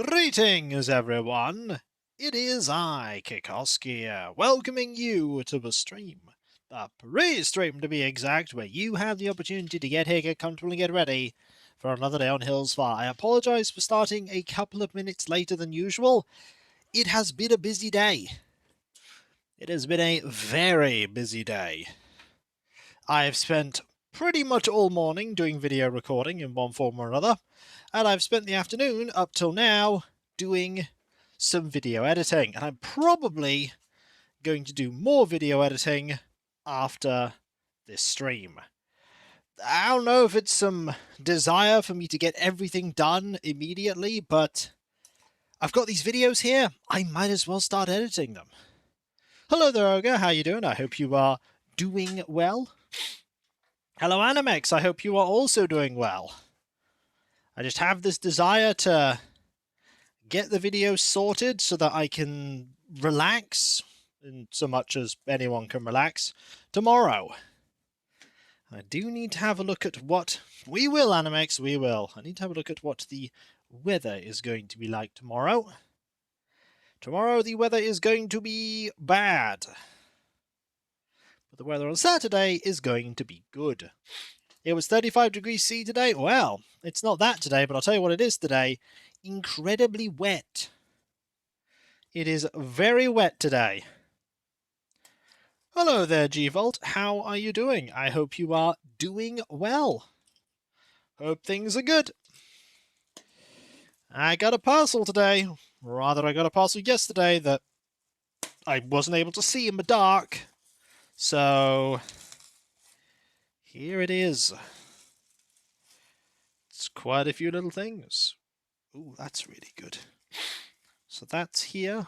Greetings, everyone! It is I, Kikoski, welcoming you to the stream. The pre-stream, to be exact, where you have the opportunity to get here, get comfortable, and get ready for another day on Hills Far. I apologize for starting a couple of minutes later than usual. It has been a busy day. It has been a very busy day. I've spent pretty much all morning doing video recording in one form or another, and I've spent the afternoon up till now doing some video editing, and I'm probably going to do more video editing after this stream. I don't know if it's some desire for me to get everything done immediately, but I've got these videos here. I might as well start editing them. Hello there, Ogre. How you doing? I hope you are doing well. Hello, Animex. I hope you are also doing well. I just have this desire to get the videos sorted so that I can relax, in so much as anyone can relax, tomorrow. I do need to have a look at what... We will, Animex, we will. I need to have a look at what the weather is going to be like tomorrow. Tomorrow the weather is going to be bad. But the weather on Saturday is going to be good. It was 35 degrees C today. Well, it's not that today, but I'll tell you what it is today. Incredibly wet. It is very wet today. Hello there, G-Volt. How are you doing? I hope you are doing well. Hope things are good. I got a parcel today. Rather, I got a parcel yesterday that I wasn't able to see in the dark. So, here it is. It's quite a few little things. Ooh, that's really good. So that's here.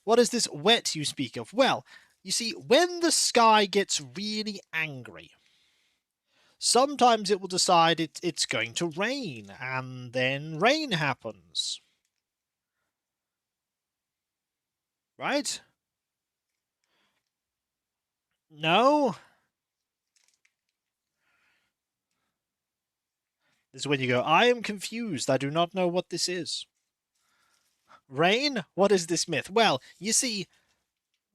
What is this wet you speak of? Well, you see, when the sky gets really angry, sometimes it will decide it's going to rain, and then rain happens. Right? No? This is when you go, I am confused, I do not know what this is. Rain? What is this myth? Well, you see,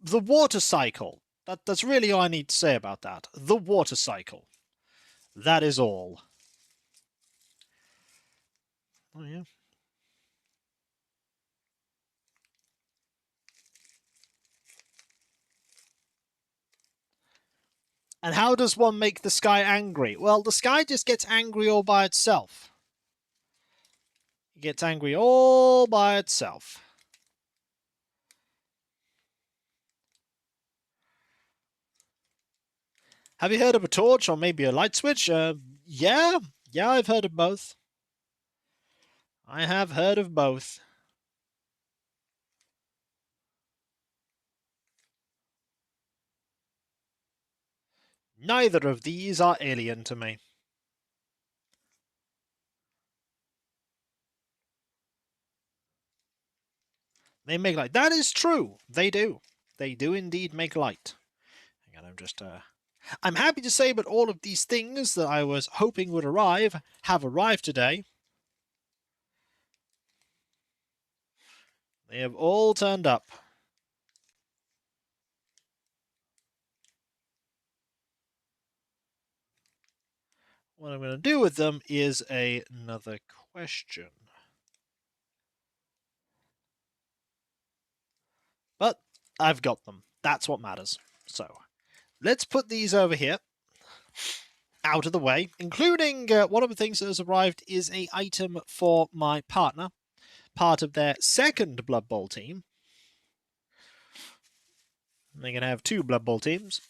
the water cycle. That's really all I need to say about that. The water cycle. That is all. Oh, yeah. And how does one make the sky angry? Well, the sky just gets angry all by itself. It gets angry all by itself. Have you heard of a torch or maybe a light switch? Yeah, I've heard of both. I have heard of both. Neither of these are alien to me. They make light. That is true. They do. They do indeed make light. Hang on, I'm happy to say that all of these things that I was hoping would arrive have arrived today. They have all turned up. What I'm going to do with them is another question. But I've got them. That's what matters. So, let's put these over here, out of the way, including one of the things that has arrived is an item for my partner, part of their second Blood Bowl team. They're going to have two Blood Bowl teams.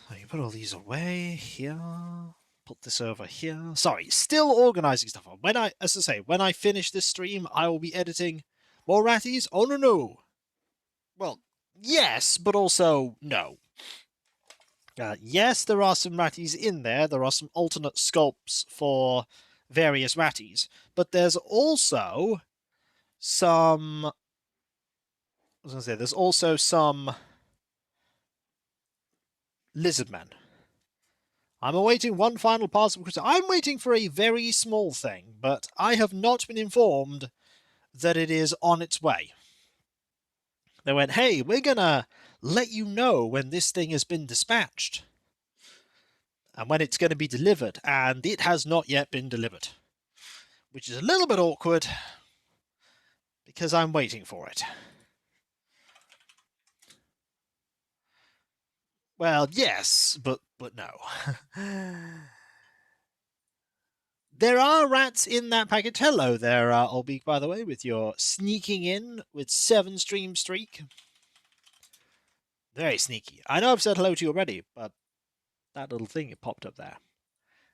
So you put all these away here. Put this over here. Sorry, still organizing stuff. As I say, when I finish this stream, I will be editing more ratties. Oh, no. Well, yes, but also no. Yes, there are some ratties in there. There are some alternate sculpts for various ratties. But there's also some... I was going to say, there's also some lizardmen. I'm awaiting one final parcel. I'm waiting for a very small thing, but I have not been informed that it is on its way. They went, hey, we're gonna let you know when this thing has been dispatched and when it's going to be delivered, and it has not yet been delivered, which is a little bit awkward because I'm waiting for it. Well, yes, but no. There are rats in that package. Hello there, Olbeek, by the way, with your sneaking in with 7 stream streak. Very sneaky. I know I've said hello to you already, but that little thing popped up there.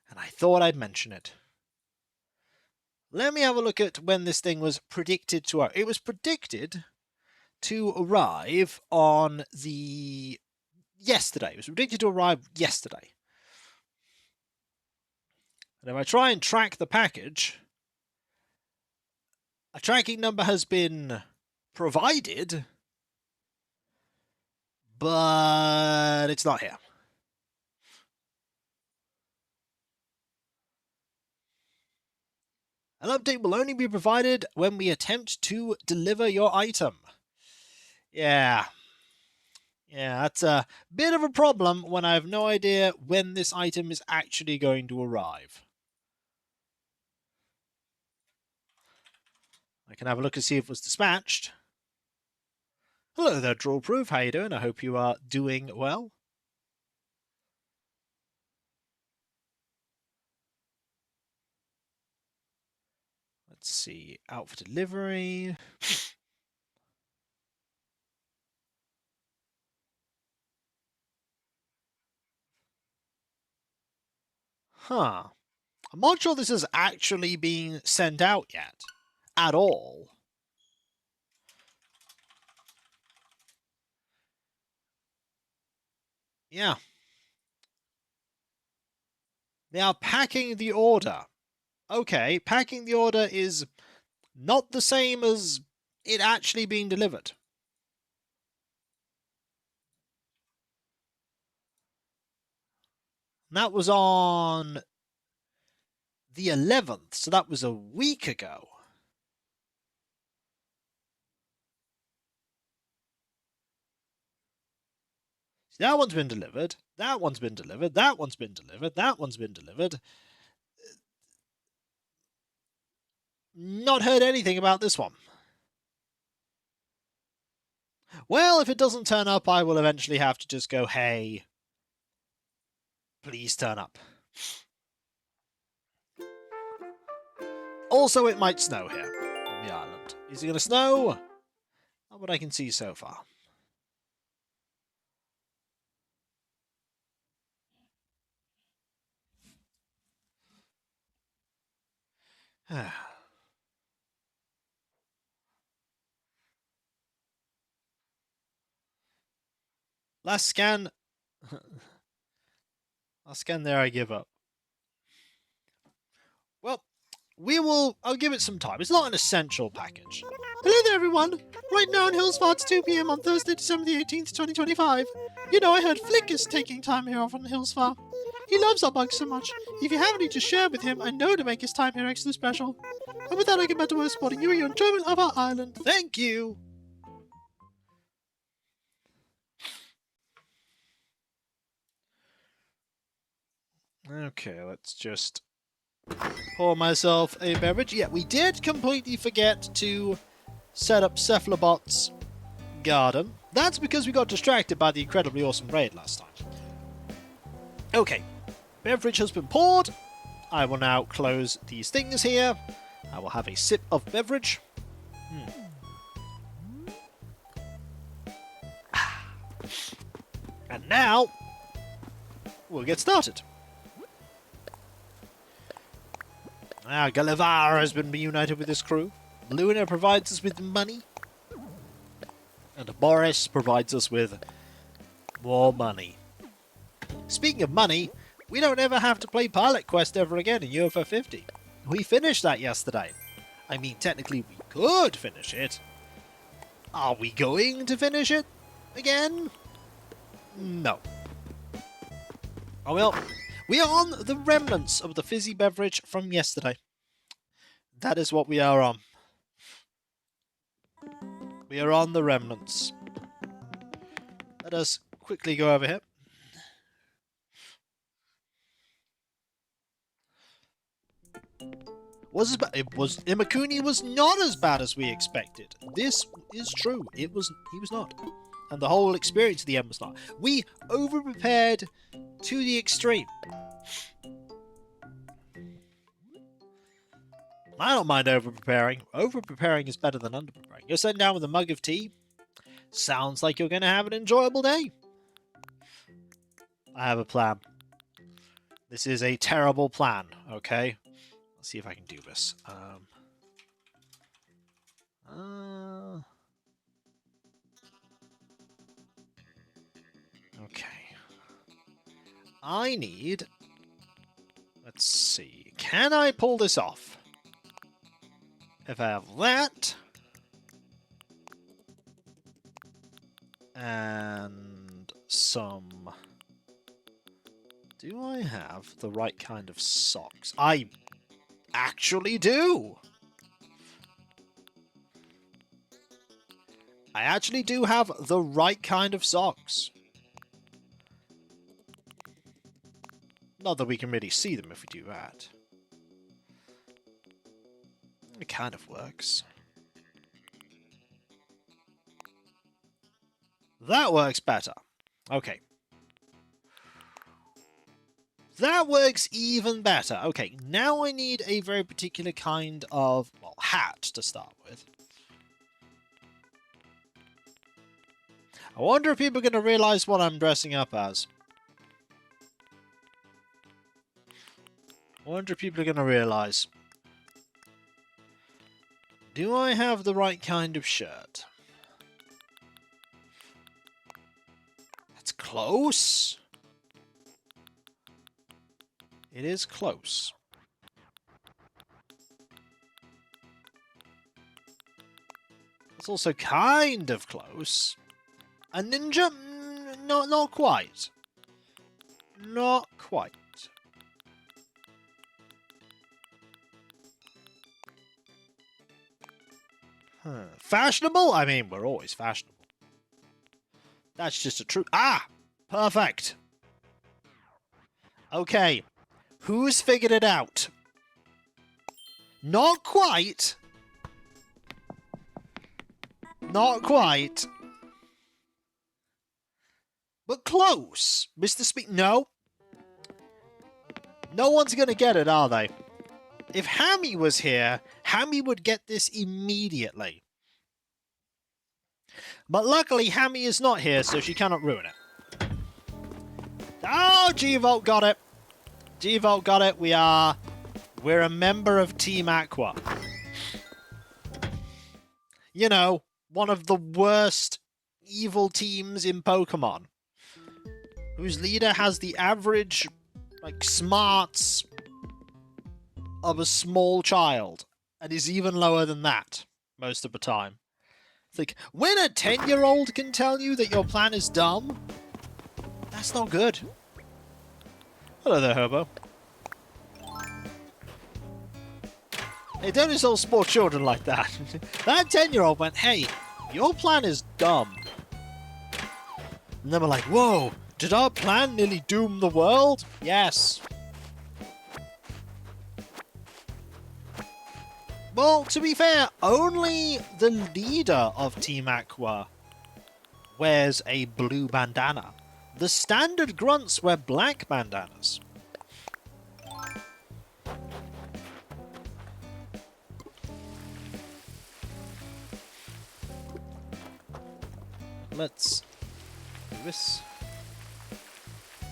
And I thought I'd mention it. Let me have a look at when this thing was predicted to arrive. It was predicted to arrive on the... yesterday. It was predicted to arrive yesterday. And if I try and track the package, a tracking number has been provided, but it's not here. An update will only be provided when we attempt to deliver your item. Yeah, that's a bit of a problem when I have no idea when this item is actually going to arrive. I can have a look and see if it was dispatched. Hello there, Drawproof. How you doing? I hope you are doing well. Let's see. Out for delivery. Huh. I'm not sure this has actually been sent out yet. At all. Yeah. They are packing the order. Okay, packing the order is not the same as it actually being delivered. And that was on the 11th, so that was a week ago. That one's been delivered. That one's been delivered. That one's been delivered. That one's been delivered. Not heard anything about this one. Well, if it doesn't turn up, I will eventually have to just go, hey, please turn up. Also, it might snow here on the island. Is it going to snow? Not what I can see so far. Last scan. Last scan there, I give up. Well, I'll give it some time. It's not an essential package. Hello there, everyone. Right now in Hillsfar, it's 2 p.m. on Thursday, December the 18th, 2025. You know, I heard Flick is taking time here off on Hillsfar. He loves our bugs so much. If you have any to share with him, I know to make his time here extra special. And with that, I get back to work supporting you and your enjoyment of our island. Thank you. Okay, let's just pour myself a beverage. Yeah, we did completely forget to set up Cephalobot's garden. That's because we got distracted by the incredibly awesome raid last time. Okay, beverage has been poured. I will now close these things here. I will have a sip of beverage. And now, we'll get started. Now, Gullivar has been reunited with his crew. Luna provides us with money. And Boris provides us with more money. Speaking of money, we don't ever have to play Pilot Quest ever again in UFO 50. We finished that yesterday. I mean, technically we could finish it. Are we going to finish it again? No. Oh well, We are on the remnants of the fizzy beverage from yesterday. That is what we are on. We are on the remnants. Let us quickly go over here. Imakuni was not as bad as we expected. This is true. He was not. And the whole experience at the end was not. We over-prepared to the extreme. I don't mind over-preparing. Over-preparing is better than under-preparing. You're sitting down with a mug of tea. Sounds like you're going to have an enjoyable day. I have a plan. This is a terrible plan, okay? Let's see if I can do this. Okay. I need... Let's see. Can I pull this off? If I have that... And some... Do I have the right kind of socks? I actually do! I actually do have the right kind of socks. Not that we can really see them if we do that. It kind of works. That works better. Okay. That works even better. Okay, now I need a very particular kind of, well, hat to start with. I wonder if people are going to realize what I'm dressing up as. I wonder if people are going to realize. Do I have the right kind of shirt? That's close. It is close. It's also kind of close. A ninja? No, not quite. Not quite. Fashionable? I mean, we're always fashionable. That's just a true... Ah! Perfect! Okay. Who's figured it out? Not quite. Not quite. But close. Mr. Speak... No. No one's gonna get it, are they? If Hammy was here, Hammy would get this immediately. But luckily, Hammy is not here, so she cannot ruin it. Oh, G-Volt got it. G-Volt got it. We're a member of Team Aqua. You know, one of the worst evil teams in Pokemon. Whose leader has the average, like, smarts of a small child. And is even lower than that, most of the time. It's like, when a 10-year-old can tell you that your plan is dumb, that's not good. Hello there, Hobo. Hey, don't insult small children like that. That 10-year-old went, hey, your plan is dumb. And then we're like, whoa, did our plan nearly doom the world? Yes. Well, to be fair, only the leader of Team Aqua wears a blue bandana. The standard grunts wear black bandanas. Let's do this.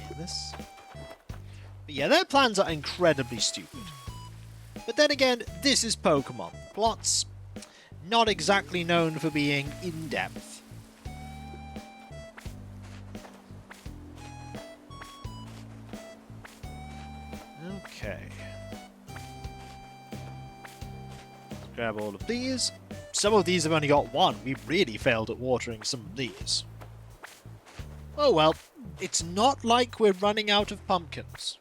And this. But yeah, their plans are incredibly stupid. But then again, this is Pokemon. Plots, not exactly known for being in-depth. Okay. Let's grab all of these. Some of these have only got one. We really failed at watering some of these. Oh well, it's not like we're running out of pumpkins.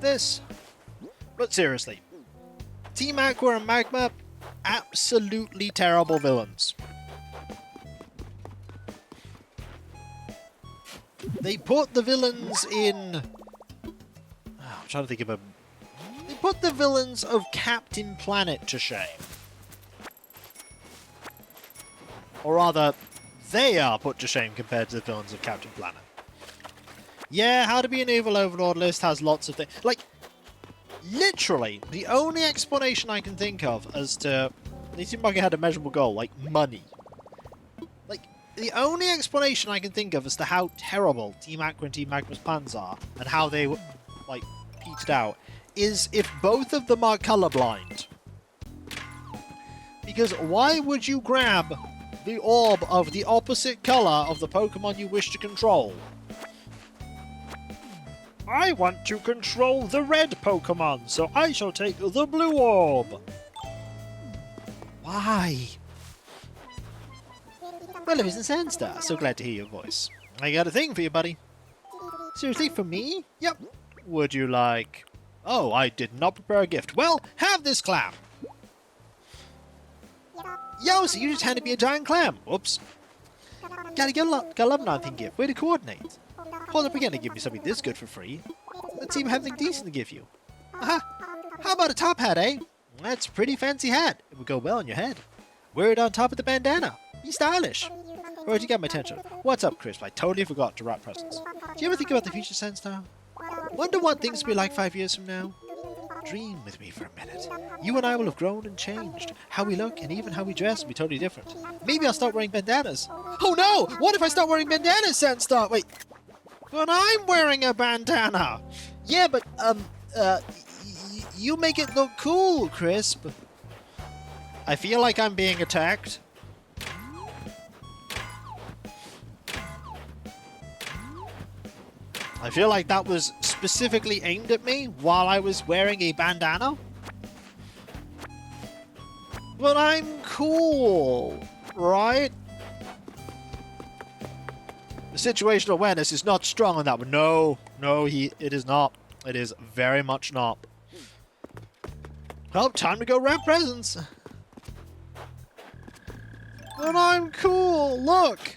this. But seriously, Team Aqua and Magma, absolutely terrible villains. They put the villains in... I'm trying to think of a... They put the villains of Captain Planet to shame. Or rather, they are put to shame compared to the villains of Captain Planet. Yeah, How to Be an Evil Overlord list has lots of things. Like, literally, the only explanation I can think of as to... They seem like it had a measurable goal, like money. Like, the only explanation I can think of as to how terrible Team Aqua and Team Magma's plans are, and how they, like, petered out, is if both of them are colorblind. Because why would you grab the orb of the opposite color of the Pokemon you wish to control? I want to control the red Pokemon, so I shall take the blue orb. Why? Well, it isn't Sandstar. So glad to hear your voice. I got a thing for you, buddy. Seriously, for me? Yep. Would you like... Oh, I did not prepare a gift. Well, have this clam. Yo, so you just handed me a giant clam. Whoops. Gotta love an nothing gift. Way to coordinate. Hold up again to give me something this good for free. Let's see if I have something decent to give you. Aha! How about a top hat, eh? That's a pretty fancy hat. It would go well on your head. Wear it on top of the bandana. Be stylish. Where'd you get my attention? What's up, Crisp? I totally forgot to wrap presents. Do you ever think about the future, Sandstar? Wonder what things will be like 5 years from now? Dream with me for a minute. You and I will have grown and changed. How we look and even how we dress will be totally different. Maybe I'll start wearing bandanas. Oh no! What if I start wearing bandanas, Sandstar? Wait. But I'm wearing a bandana! Yeah, but, you make it look cool, Crisp. I feel like I'm being attacked. I feel like that was specifically aimed at me while I was wearing a bandana. But I'm cool, right? The situational awareness is not strong on that one. No, it is not. It is very much not. Well, time to go wrap presents. But I'm cool, look!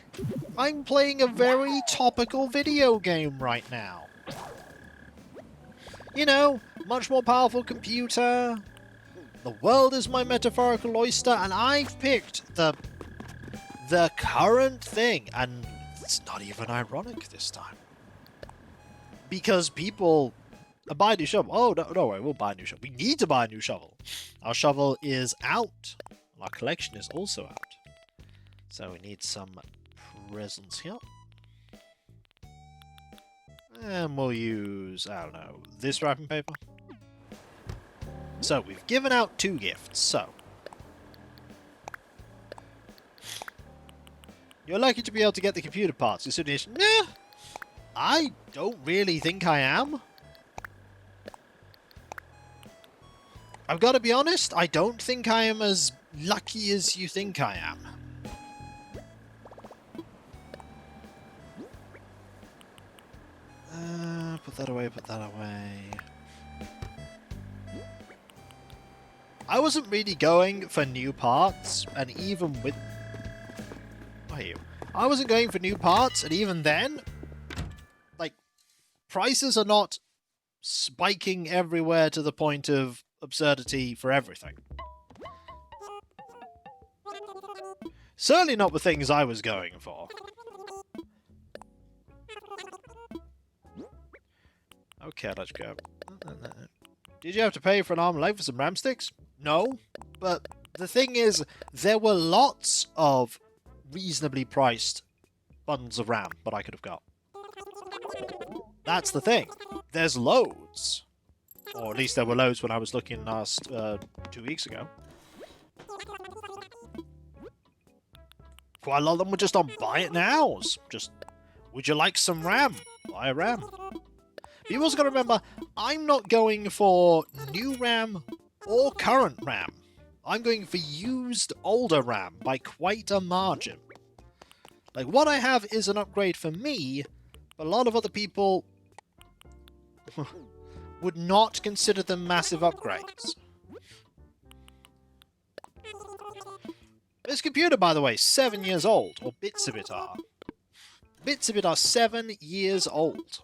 I'm playing a very topical video game right now. You know, much more powerful computer. The world is my metaphorical oyster, and I've picked the current thing, and it's not even ironic this time. Because people buy a new shovel. Oh, no, don't worry, we'll buy a new shovel. We need to buy a new shovel. Our shovel is out. Our collection is also out. So we need some presents here. And we'll use, I don't know, this wrapping paper. So we've given out 2 gifts, so. You're lucky to be able to get the computer parts. Nah, I don't really think I am. I've got to be honest, I don't think I am as lucky as you think I am. Put that away, put that away. I wasn't really going for new parts, and even with... Where are you? I wasn't going for new parts, and even then, like, prices are not spiking everywhere to the point of absurdity for everything. Certainly not the things I was going for. Okay, let's go. Did you have to pay for an arm and leg for some ram sticks? No, but the thing is, there were lots of reasonably priced bundles of RAM that I could have got. That's the thing. There's loads. Or at least there were loads when I was looking last 2 weeks ago. Quite a lot of them were just on buy it nows. Just, would you like some RAM? Buy a RAM. You've also got to remember, I'm not going for new RAM or current RAM. I'm going for used older RAM by quite a margin. Like, what I have is an upgrade for me, but a lot of other people would not consider them massive upgrades. This computer, by the way, 7 years old, or bits of it are. Bits of it are 7 years old.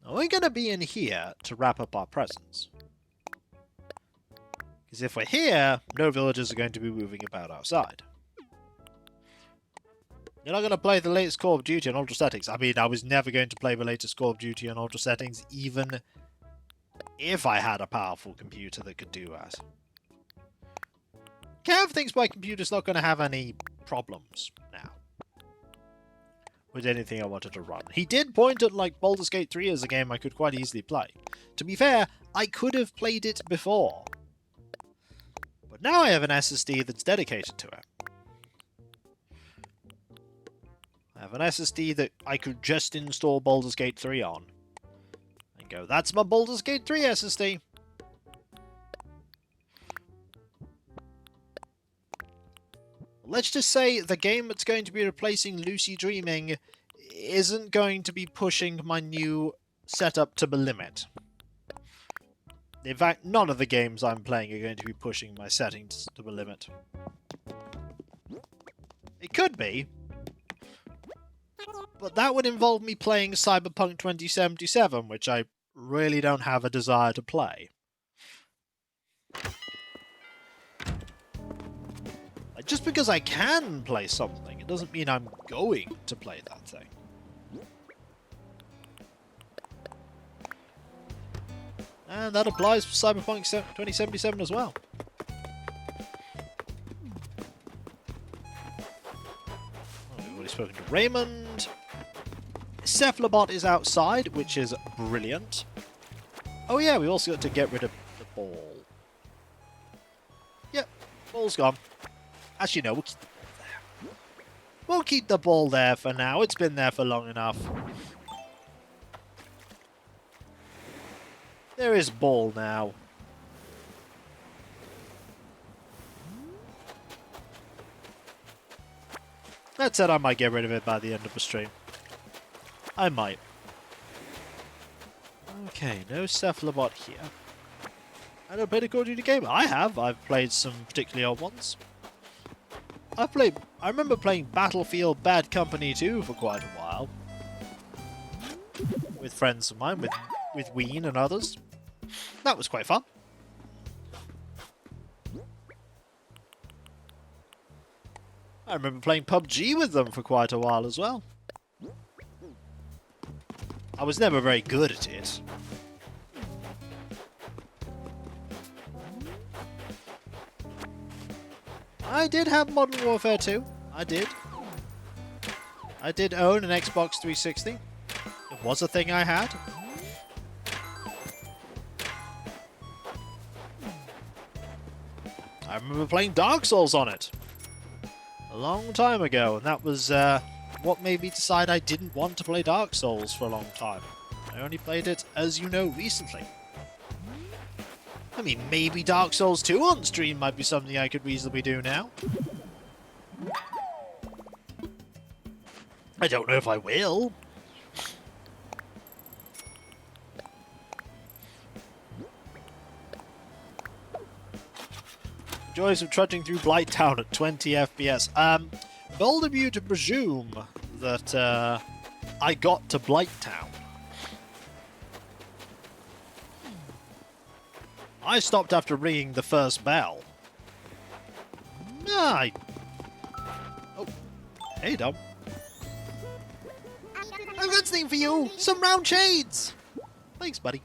Now we're going to be in here to wrap up our presents. Because if we're here, no villagers are going to be moving about outside. You're not going to play the latest Call of Duty on ultra settings. I mean, I was never going to play the latest Call of Duty on ultra settings, even if I had a powerful computer that could do that. Cav thinks my computer's not going to have any problems now with anything I wanted to run. He did point at, like, Baldur's Gate 3 as a game I could quite easily play. To be fair, I could have played it before. But now I have an SSD that's dedicated to it. I have an SSD that I could just install Baldur's Gate 3 on. And go, that's my Baldur's Gate 3 SSD. Let's just say the game that's going to be replacing Lucy Dreaming isn't going to be pushing my new setup to the limit. In fact, none of the games I'm playing are going to be pushing my settings to the limit. It could be, but that would involve me playing Cyberpunk 2077, which I really don't have a desire to play. Like, just because I can play something, it doesn't mean I'm going to play that thing. And that applies for Cyberpunk 2077 as well. We've already spoken to Raymond. Cephalobot is outside, which is brilliant. Oh yeah, we also got to get rid of the ball. Yep, ball's gone. Actually, no, we'll keep the ball there. We'll keep the ball there for now. It's been there for long enough. There is ball now. That said, I might get rid of it by the end of the stream. I might. Okay, no Cephalobot here. I don't play the Call of Duty game. I have. I've played some particularly old ones. I remember playing Battlefield Bad Company 2 for quite a while. With friends of mine, with Ween and others. That was quite fun. I remember playing PUBG with them for quite a while as well. I was never very good at it. I did have Modern Warfare 2. I did. I did own an Xbox 360. It was a thing I had. I remember playing Dark Souls on it. A long time ago, and that was what made me decide I didn't want to play Dark Souls for a long time. I only played it, as you know, recently. I mean, maybe Dark Souls 2 on stream might be something I could reasonably do now. I don't know if I will. Joys of trudging through Blight Town at 20 FPS. Bold of you to presume that I got to Blight Town. I stopped after ringing the first bell. Oh, hey Dom. I've got something for you! Some round shades! Thanks, buddy.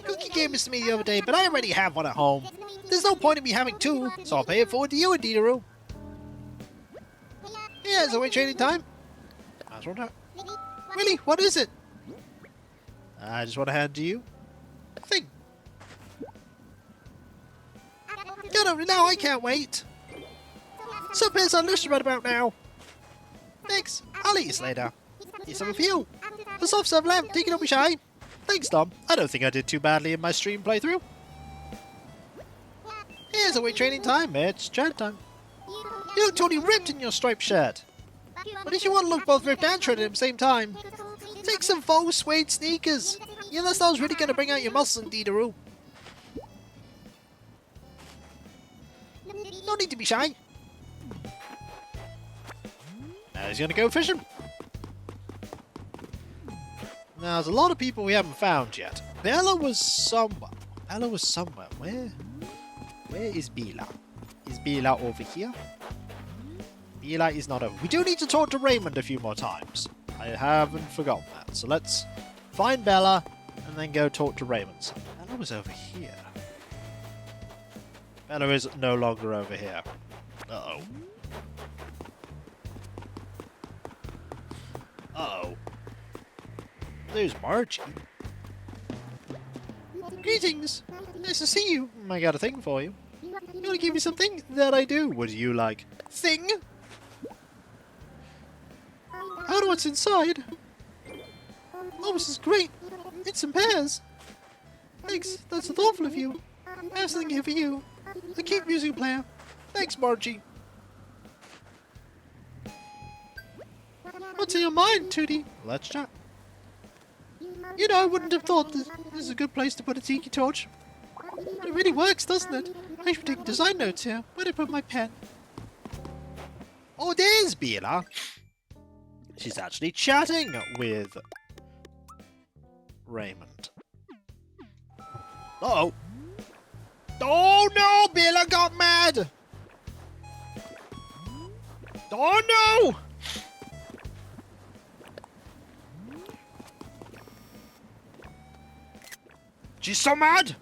Cookie gave this to me the other day, but I already have one at home. There's no point in me having two, so I'll pay it forward to you, Adidaro. Yeah, is it wait trading time? I don't know. Really? What is it? I just want to hand to you a thing. Get over it now, I can't wait. Sup is unleashed right about now. Thanks, I'll eat you later. Here's something for you. The soft serve lamp, take it up, shy. Thanks, Dom. I don't think I did too badly in my stream playthrough. Here's a wait training time. It's chat time. You look totally ripped in your striped shirt. But if you want to look both ripped and shredded at the same time, Take some faux suede sneakers. Yeah, that sounds really gonna bring out your muscles, Dideroo. No need to be shy. Now he's gonna go fishing. Now there's a lot of people we haven't found yet. Bella was somewhere. Where? Where is Bella? Is Bella over here? Bella is not over. We do need to talk to Raymond a few more times. I haven't forgotten that. So let's find Bella and then go talk to Raymond. So Bella was over here. Bella is no longer over here. Uh-oh. Uh-oh. There's Margie. Greetings! Nice to see you. I got a thing for you. You want to give me something? That I do. What do you like? Thing? I don't know what's inside. Oh, this is great. It's some pears. Thanks. That's so thoughtful of you. I have something here for you. A cute music player. Thanks, Margie. What's in your mind, Tootie? Let's chat. You know, I wouldn't have thought this is a good place to put a tiki torch. But it really works, doesn't it? I should be taking design notes here. Where'd I put my pen? Oh, there's Bella. She's actually chatting with Raymond. Uh-oh. Oh no! Bella got mad! Oh no! She's so mad!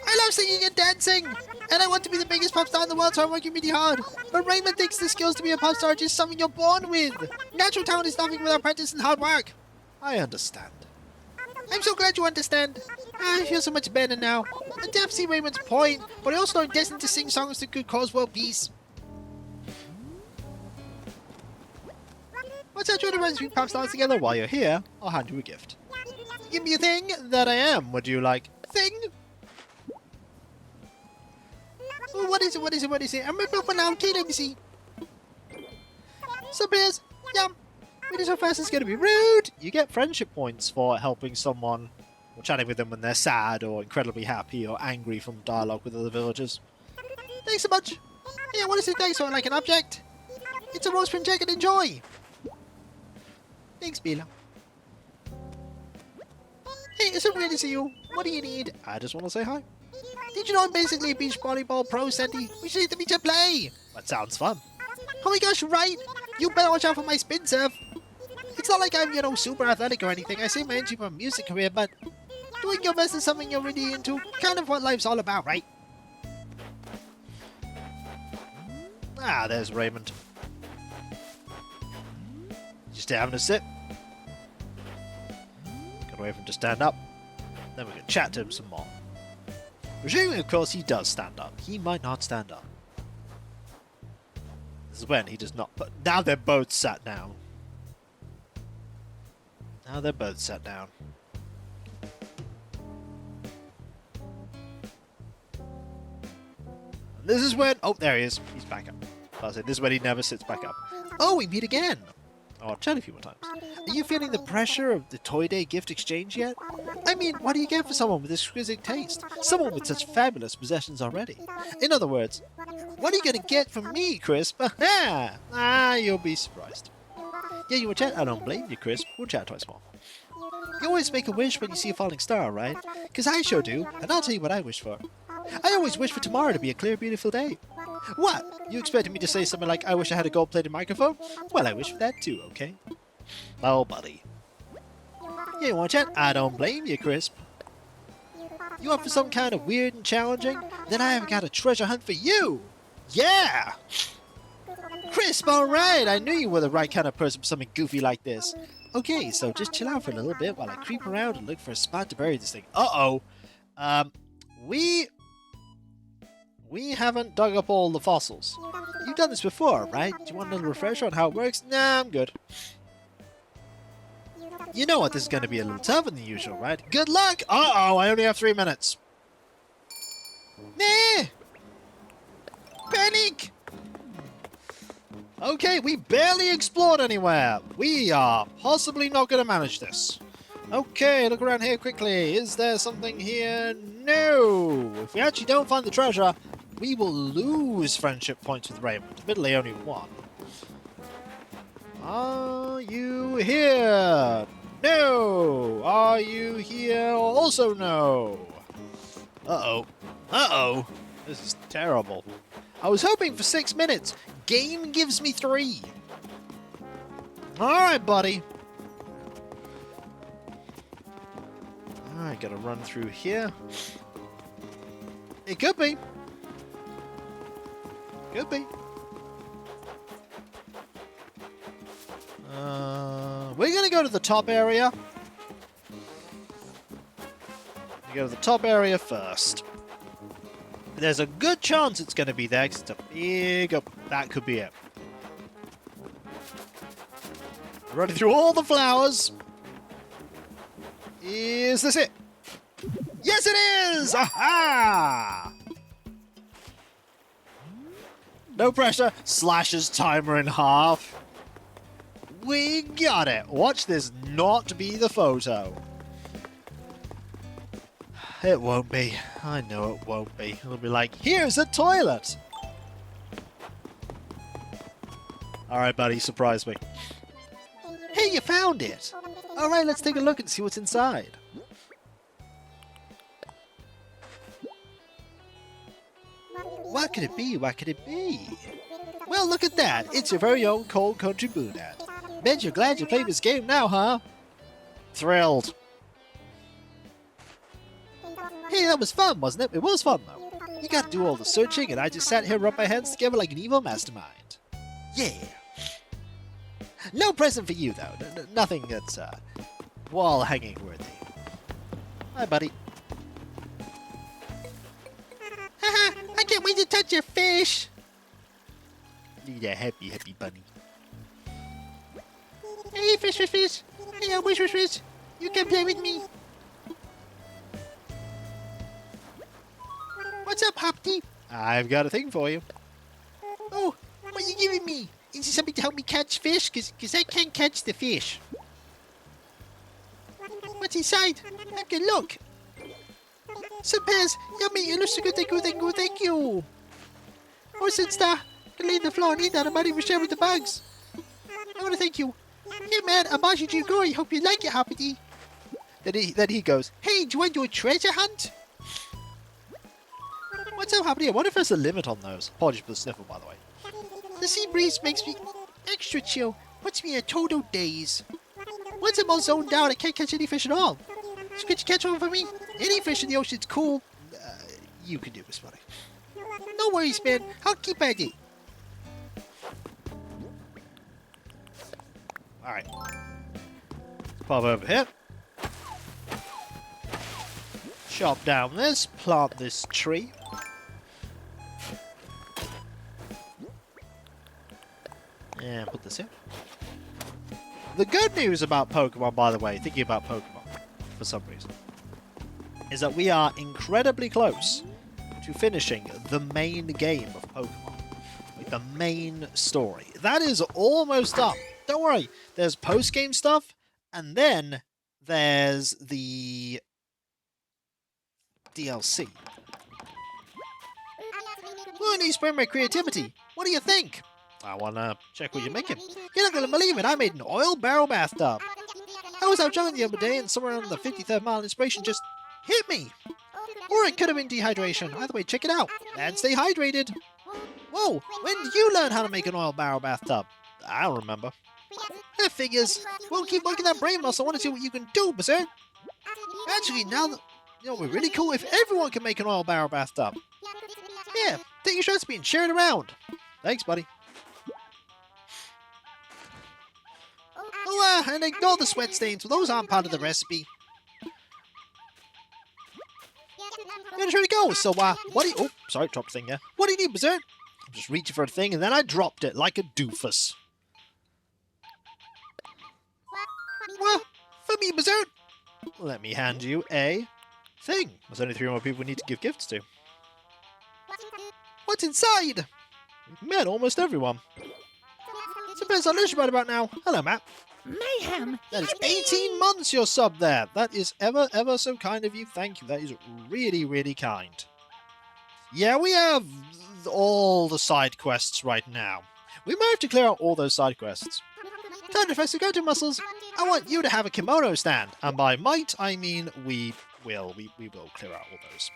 I love singing and dancing! And I want to be the biggest pop star in the world, so I'm working really hard. But Raymond thinks the skills to be a pop star are just something you're born with. Natural talent is nothing without practice and hard work. I understand. I'm so glad you understand. I feel so much better now. I definitely see Raymond's point, but I also know I'm destined to sing songs that could cause world peace. Let's try to run 3 pop stars together. While you're here, I'll hand you a gift. Give me a thing that I am. Would you like? Thing? Oh, what is it? What is it? What is it? I'm ready for now. Okay, let me see. Some beers. Yum. Reading so fast it's going to be rude. You get friendship points for helping someone or chatting with them when they're sad or incredibly happy or angry from dialogue with other villagers. Thanks so much. Hey, I want to say thanks for like an object. It's a rose print jacket. Enjoy. Thanks, Bella. Hey, it's so great to see you. What do you need? I just want to say hi. Did you know I'm basically a beach volleyball pro, Sandy? We should hit the beach and play. That sounds fun. Oh my gosh, right. You better watch out for my spin surf. It's not like I'm, you know, super athletic or anything. I saved my energy for a music career, but doing your best is something you're really into. Kind of what life's all about, right? Ah, there's Raymond. Just having a sip. Gotta wait for him to stand up. Then we can chat to him some more. Presuming, of course, he does stand up. He might not stand up. This is when he does not. But now they're both sat down. Now they're both sat down. And this is when. Oh, there he is. He's back up. I said this is when he never sits back up. Oh, we meet again. Oh, I'll chat a few more times. Are you feeling the pressure of the Toy Day gift exchange yet? I mean, what do you get for someone with exquisite taste? Someone with such fabulous possessions already. In other words, what are you going to get from me, Crisp? You'll be surprised. Yeah, you will chat? I don't blame you, Crisp. We'll chat twice more. You always make a wish when you see a falling star, right? Because I sure do, and I'll tell you what I wish for. I always wish for tomorrow to be a clear, beautiful day. What? You expected me to say something like, I wish I had a gold-plated microphone? Well, I wish for that too, okay? Oh, buddy. Yeah, you want to chat? I don't blame you, Crisp. You up for something kind of weird and challenging? Then I have got a treasure hunt for you! Yeah! Crisp, alright! I knew you were the right kind of person for something goofy like this. Okay, so just chill out for a little bit while I creep around and look for a spot to bury this thing. Uh-oh. We haven't dug up all the fossils. You've done this before, right? Do you want a little refresher on how it works? Nah, I'm good. You know what, this is going to be a little tougher than usual, right? Good luck! Uh-oh, I only have 3 minutes. Nah! Panic! Okay, we barely explored anywhere. We are possibly not going to manage this. Okay, look around here quickly. Is there something here? No! If we actually don't find the treasure, we will lose friendship points with Raymond. Admittedly, only one. Are you here? No! Are you here? Also no! Uh-oh. Uh-oh. This is terrible. I was hoping for 6 minutes. Game gives me 3. Alright, buddy. Alright, gotta run through here. It could be. Could be. We're gonna go to the top area. We go to the top area first. There's a good chance it's gonna be there because it's a big up. That could be it. Running through all the flowers. Is this it? Yes, it is! Aha! No pressure. Slashes timer in half. We got it. Watch this not be the photo. It won't be. I know it won't be. It'll be like, here's a toilet. Alright, buddy, surprise me. Hey, you found it! Alright, let's take a look and see what's inside. What could it be? What could it be? Well, look at that. It's your very own Cold Country Brunette. Bet you're glad you played this game now, huh? Thrilled. Hey, that was fun, wasn't it? It was fun, though. You got to do all the searching, and I just sat here and rubbed my hands together like an evil mastermind. Yeah. No present for you, though. Nothing that's wall-hanging worthy. Hi, buddy. Haha, I can't wait to touch your fish. Need a happy, happy bunny. Hey, fish, fish, fish. Hey, wish, wish, wish. You can play with me. What's up, Hoppy? I've got a thing for you. Oh, what are you giving me? Is it something to help me catch fish? Because I can't catch the fish. What's inside? Have a look. Some pears. Yummy. It looks so good. Thank you, thank you, thank you. Oh, since that, I can lay on the floor and eat that. I'm not even sharing with the bugs. I want to thank you. Hey, man, I'm watching you go. I hope you like it, Hoppity. Then he goes, hey, do you want to do a treasure hunt? What's up, Hoppity? I wonder if there's a limit on those. Apologies for the sniffle, by the way. The sea breeze makes me extra chill. Puts me in a total daze. Once I'm all zoned out, I can't catch any fish at all. So could you catch one for me? Any fish in the ocean's cool. You can do this, buddy. No worries, man. I'll keep at it. Alright. Pop over here. Chop down this. Plant this tree. And put this in. The good news about Pokemon, by the way, thinking about Pokemon for some reason, is that we are incredibly close to finishing the main game of Pokemon. Like the main story. That is almost up. Don't worry. There's post-game stuff, and then there's the DLC. Ooh, I need to spread my creativity. What do you think? I wanna check what you're making. You're not gonna believe it, I made an oil barrel bathtub. I was out jogging the other day and somewhere around the 53rd mile inspiration just hit me. Or it could have been dehydration. Either way, check it out. And stay hydrated. Whoa, when did you learn how to make an oil barrel bathtub? I don't remember. That figures. We'll keep working that brain muscle. I want to see what you can do, Berserk. Actually, now that we're really cool if everyone can make an oil barrel bathtub. Yeah, take your recipe and share it around. Thanks, buddy. Oh, and ignore the sweat stains. Those aren't part of the recipe. I'm sure to go. So, what do you... Oh, sorry, dropped a thing there. What do you need, Berserk? I'm just reaching for a thing, and then I dropped it like a doofus. What? For me, Berserk? Let me hand you a thing. There's only 3 more people we need to give gifts to. What's inside? We've met almost everyone. Suppose I'll lose you right about now. Hello, Matt. Mayhem! That is 18 months you're sub there. That is ever so kind of you. Thank you. That is really kind. Yeah, we have all the side quests right now. We might have to clear out all those side quests. Time to fix the go-to muscles. I want you to have a kimono stand. And by might, I mean we will clear out all those.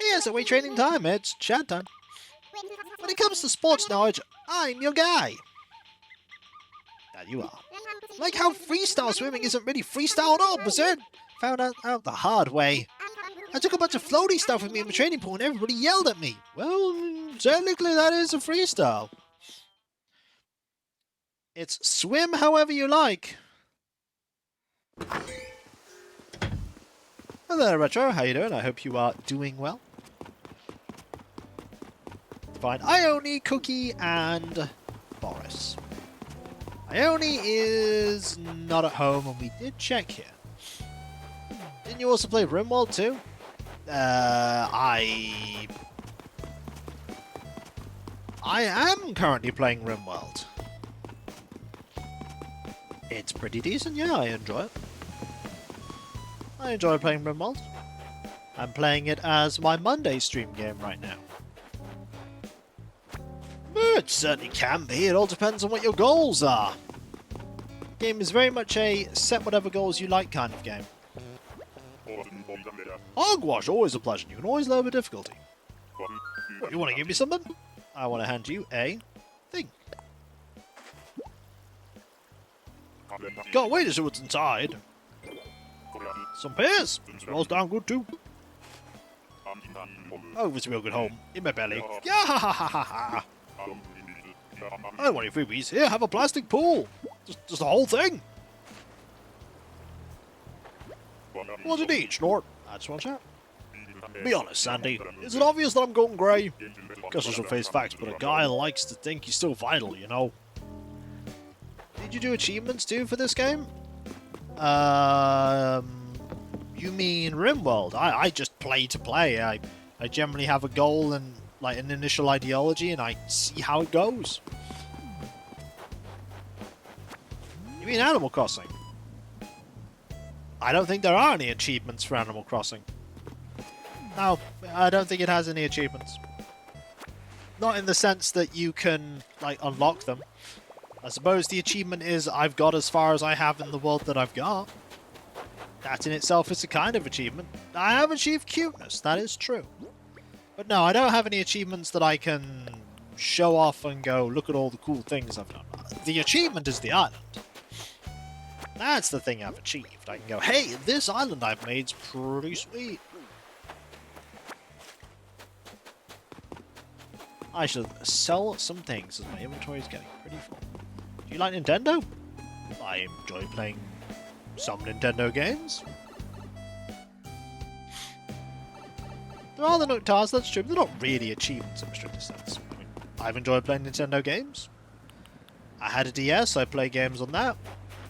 Here's a weight training time. It's chat time. When it comes to sports knowledge, I'm your guy. That you are. Like how freestyle swimming isn't really freestyle at all, Berserk. Found out the hard way. I took a bunch of floaty stuff with me in the training pool and everybody yelled at me. Well, technically that is a freestyle. It's swim however you like. Hello, Retro. How you doing? I hope you are doing well. Fine. Ione, Cookie, and Boris. Ione is not at home, and we did check here. Didn't you also play RimWorld too? I am currently playing RimWorld. It's pretty decent, yeah, I enjoy it. I enjoy playing RimWorld. I'm playing it as my Monday stream game right now. It certainly can be, it all depends on what your goals are. The game is very much a set whatever goals you like kind of game. Hogwash, always a pleasure. You can always lower the difficulty. What, you want to give me something? I want to hand you a thing. Can't wait to see what's inside. Some pears. Smells down good too. Oh, it's a real good home. In my belly. Yeah, ha ha ha ha ha. I don't want any freebies. Here, have a plastic pool. Just the whole thing. What's it eat, Snort? I just want to chat. Be honest, Sandy. Is it obvious that I'm going grey? Guess I shall face facts, but a guy likes to think he's still vital, you know. Did you do achievements too for this game? You mean RimWorld? I just play to play. I generally have a goal and like an initial ideology, and I see how it goes. You mean Animal Crossing? I don't think there are any achievements for Animal Crossing. No, I don't think it has any achievements. Not in the sense that you can, like, unlock them. I suppose the achievement is I've got as far as I have in the world that I've got. That in itself is a kind of achievement. I have achieved cuteness, that is true. But no, I don't have any achievements that I can show off and go, look at all the cool things I've done. The achievement is the island. That's the thing I've achieved. I can go, hey, this island I've made's pretty sweet. I should sell some things as my inventory is getting pretty full. Do you like Nintendo? I enjoy playing some Nintendo games. There are the Noctars, that's true, but they're not really achievements in a restricted sense. I mean, I've enjoyed playing Nintendo games. I had a DS, I played games on that.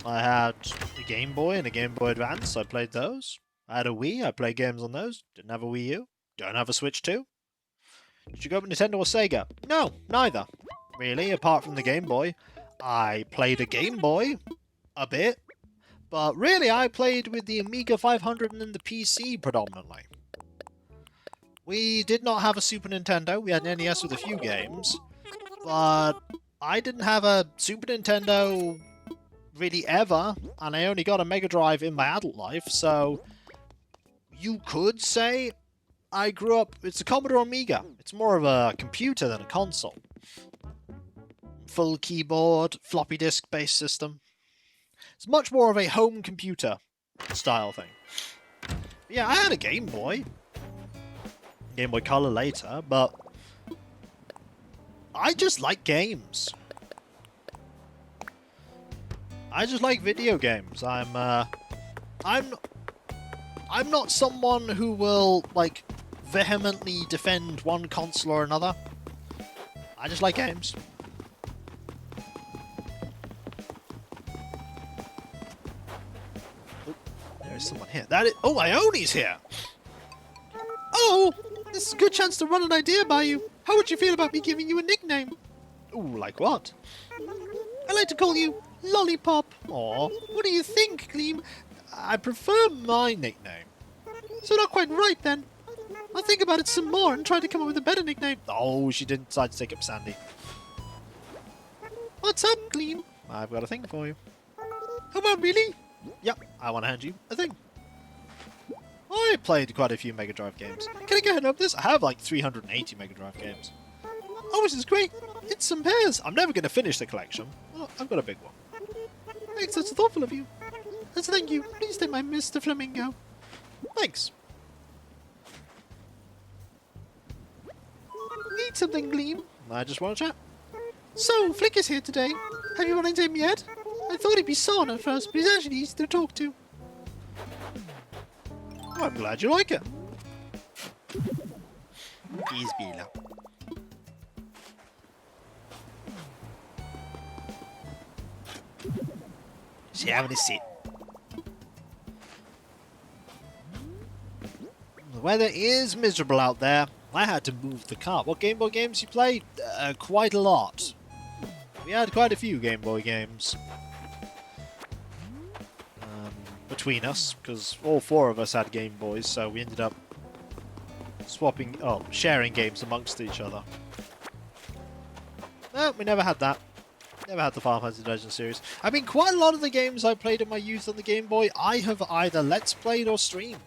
I had a Game Boy and a Game Boy Advance, I played those. I had a Wii, I played games on those. Didn't have a Wii U. Don't have a Switch 2. Did you go with Nintendo or Sega? No, neither. Really, apart from the Game Boy. I played a Game Boy a bit, but really I played with the Amiga 500 and then the PC predominantly. We did not have a Super Nintendo, we had an NES with a few games, but I didn't have a Super Nintendo really ever, and I only got a Mega Drive in my adult life, so you could say I grew up... It's a Commodore Amiga. It's more of a computer than a console. Full keyboard, floppy disk based system. It's much more of a home computer style thing. But yeah, I had a Game Boy. Game Boy Color later, but I just like games. I just like video games. I'm not someone who will, like, vehemently defend one console or another. I just like games. Oh, there's someone here. Oh, Ione's here! Oh! This is a good chance to run an idea by you. How would you feel about me giving you a nickname? Ooh, like what? I like to call you Lollipop. Aw, what do you think, Gleam? I prefer my nickname. So not quite right then. I'll think about it some more and try to come up with a better nickname. Oh, she didn't decide to take up Sandy. What's up, Gleam? I've got a thing for you. Come on, really? Yep, I want to hand you a thing. I played quite a few Mega Drive games. Can I go ahead and open this? I have like 380 Mega Drive games. Oh, this is great. It's some pairs. I'm never going to finish the collection. Oh, I've got a big one. Thanks, that's thoughtful of you. As a thank you, please take my Mr. Flamingo. Thanks. Need something, Gleam? I just want to chat. So, Flick is here today. Have you run into him yet? I thought he'd be sour at first, but he's actually easy to talk to. Oh, I'm glad you like it. He's Bila. She's having a sit. The weather is miserable out there. I had to move the car. What Game Boy games you played? Quite a lot. We had quite a few Game Boy games between us, because all four of us had Game Boys, so we ended up sharing games amongst each other. No, we never had that. Never had the Final Fantasy Legends series. I mean, quite a lot of the games I played in my youth on the Game Boy, I have either Let's Played or streamed.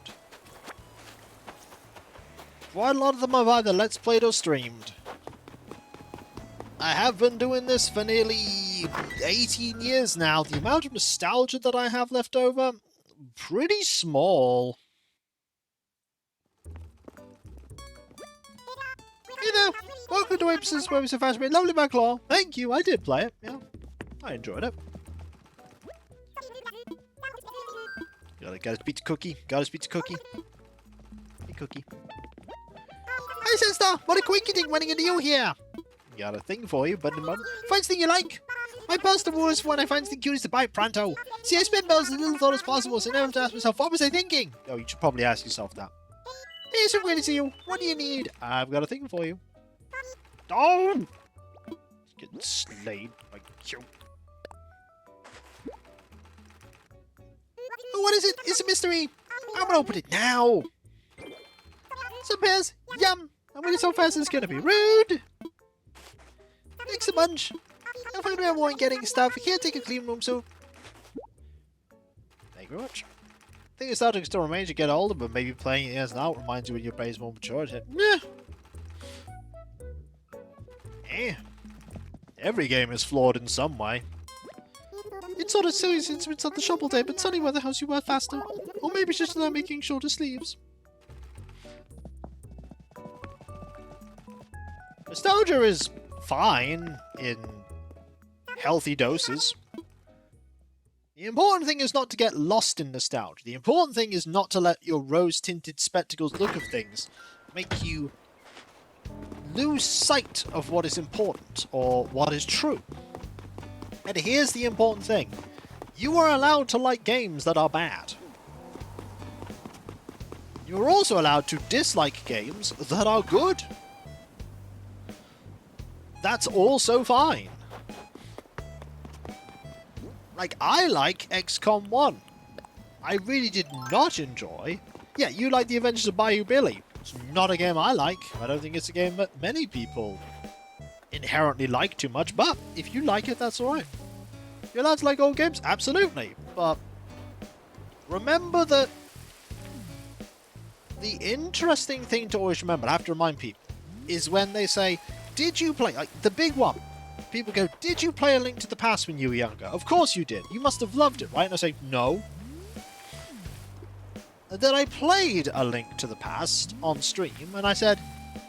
Quite a lot of them I've either Let's Played or streamed. I have been doing this for nearly 18 years now. The amount of nostalgia that I have left over, pretty small. Hey there, welcome to Apes's where we so fast made lovely Backlaw. Thank you, I did play it, yeah. I enjoyed it. Gotta beat the cookie, gotta beat the cookie. Hey cookie. Hey sister, what a quinky thing running into you here. Got a thing for you, but finds thing you like. My personal rule is when I find something cute is to buy it pronto. See, I spend bells as little thought as possible, so I never have to ask myself, what was I thinking? Oh, you should probably ask yourself that. Hey, so great to see you. What do you need? I've got a thing for you. Don't! Getting slayed by cute. Oh, what is it? It's a mystery. I'm gonna open it now. Some pears. Yum. I'm really so fast it's gonna be rude. Thanks a bunch. I'll find out more in getting stuff. I can't take a clean room, so... Thank you very much. I think nostalgia still remains you get older, but maybe playing it as an out reminds you when your brain's more mature. Meh. Eh. Every game is flawed in some way. It's sort of silly since it's not the shovel day, but sunny weather helps you wear faster. Or maybe it's just not making shorter sleeves. Nostalgia is fine in healthy doses. The important thing is not to get lost in nostalgia. The important thing is not to let your rose-tinted spectacles look of things make you lose sight of what is important or what is true. And here's the important thing. You are allowed to like games that are bad. You are also allowed to dislike games that are good. That's also fine. Like, I like XCOM 1. I really did not enjoy... Yeah, you like The Adventures of Bayou Billy. It's not a game I like. I don't think it's a game that many people inherently like too much, but if you like it, that's alright. You're allowed to like old games? Absolutely. But remember that the interesting thing to always remember, I have to remind people, is when they say, did you play, like the big one, people go, did you play A Link to the Past when you were younger? Of course you did. You must have loved it, right? And I say, no. And then I played A Link to the Past on stream, and I said,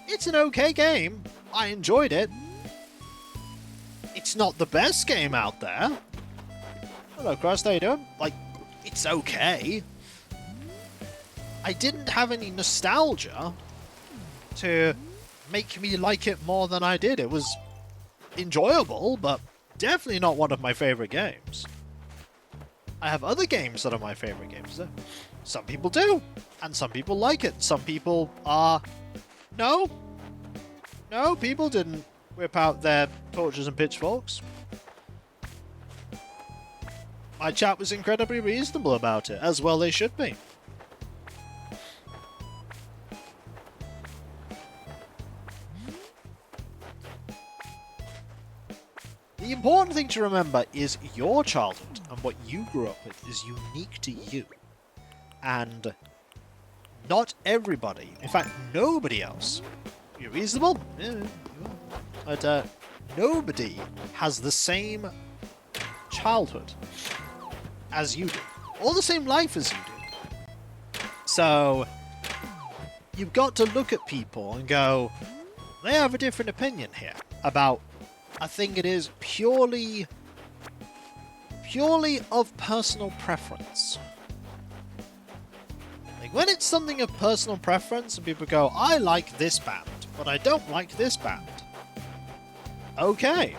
it's an okay game. I enjoyed it. It's not the best game out there. Hello, Crust, how you doing? Like, it's okay. I didn't have any nostalgia to make me like it more than I did. It was enjoyable, but definitely not one of my favorite games. I have other games that are my favorite games. Some people do, and some people like it. Some people are... No, people didn't whip out their torches and pitchforks. My chat was incredibly reasonable about it, as well they should be. The important thing to remember is your childhood and what you grew up with is unique to you. And not everybody, in fact, nobody else. You're reasonable? Yeah, but nobody has the same childhood as you do, or the same life as you do. So, you've got to look at people and go, they have a different opinion here about a thing it is purely of personal preference. Like, when it's something of personal preference and people go, I like this band, but I don't like this band. Okay.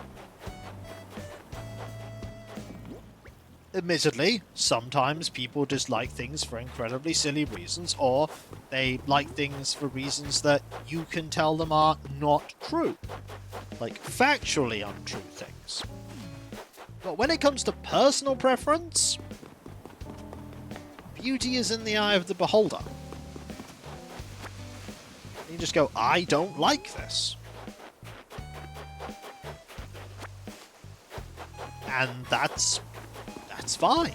Admittedly, sometimes people dislike things for incredibly silly reasons, or they like things for reasons that you can tell them are not true. Like, factually untrue things. But when it comes to personal preference, beauty is in the eye of the beholder. You just go, I don't like this. And that's fine.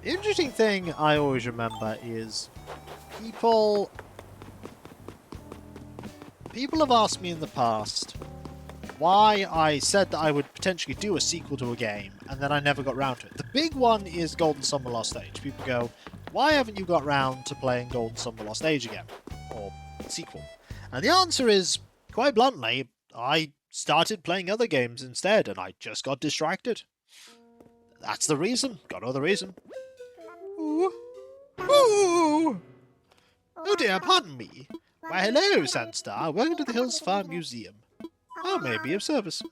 The interesting thing I always remember is people have asked me in the past why I said that I would potentially do a sequel to a game, and then I never got round to it. The big one is Golden Summer Lost Age. People go, why haven't you got round to playing Golden Summer Lost Age again? Or sequel? And the answer is, quite bluntly, I started playing other games instead, and I just got distracted. That's the reason. Got no other reason. Ooh. Ooh. Oh dear, pardon me. Why, hello, Sandstar. Welcome to the Hills Farm Museum. I may be of service.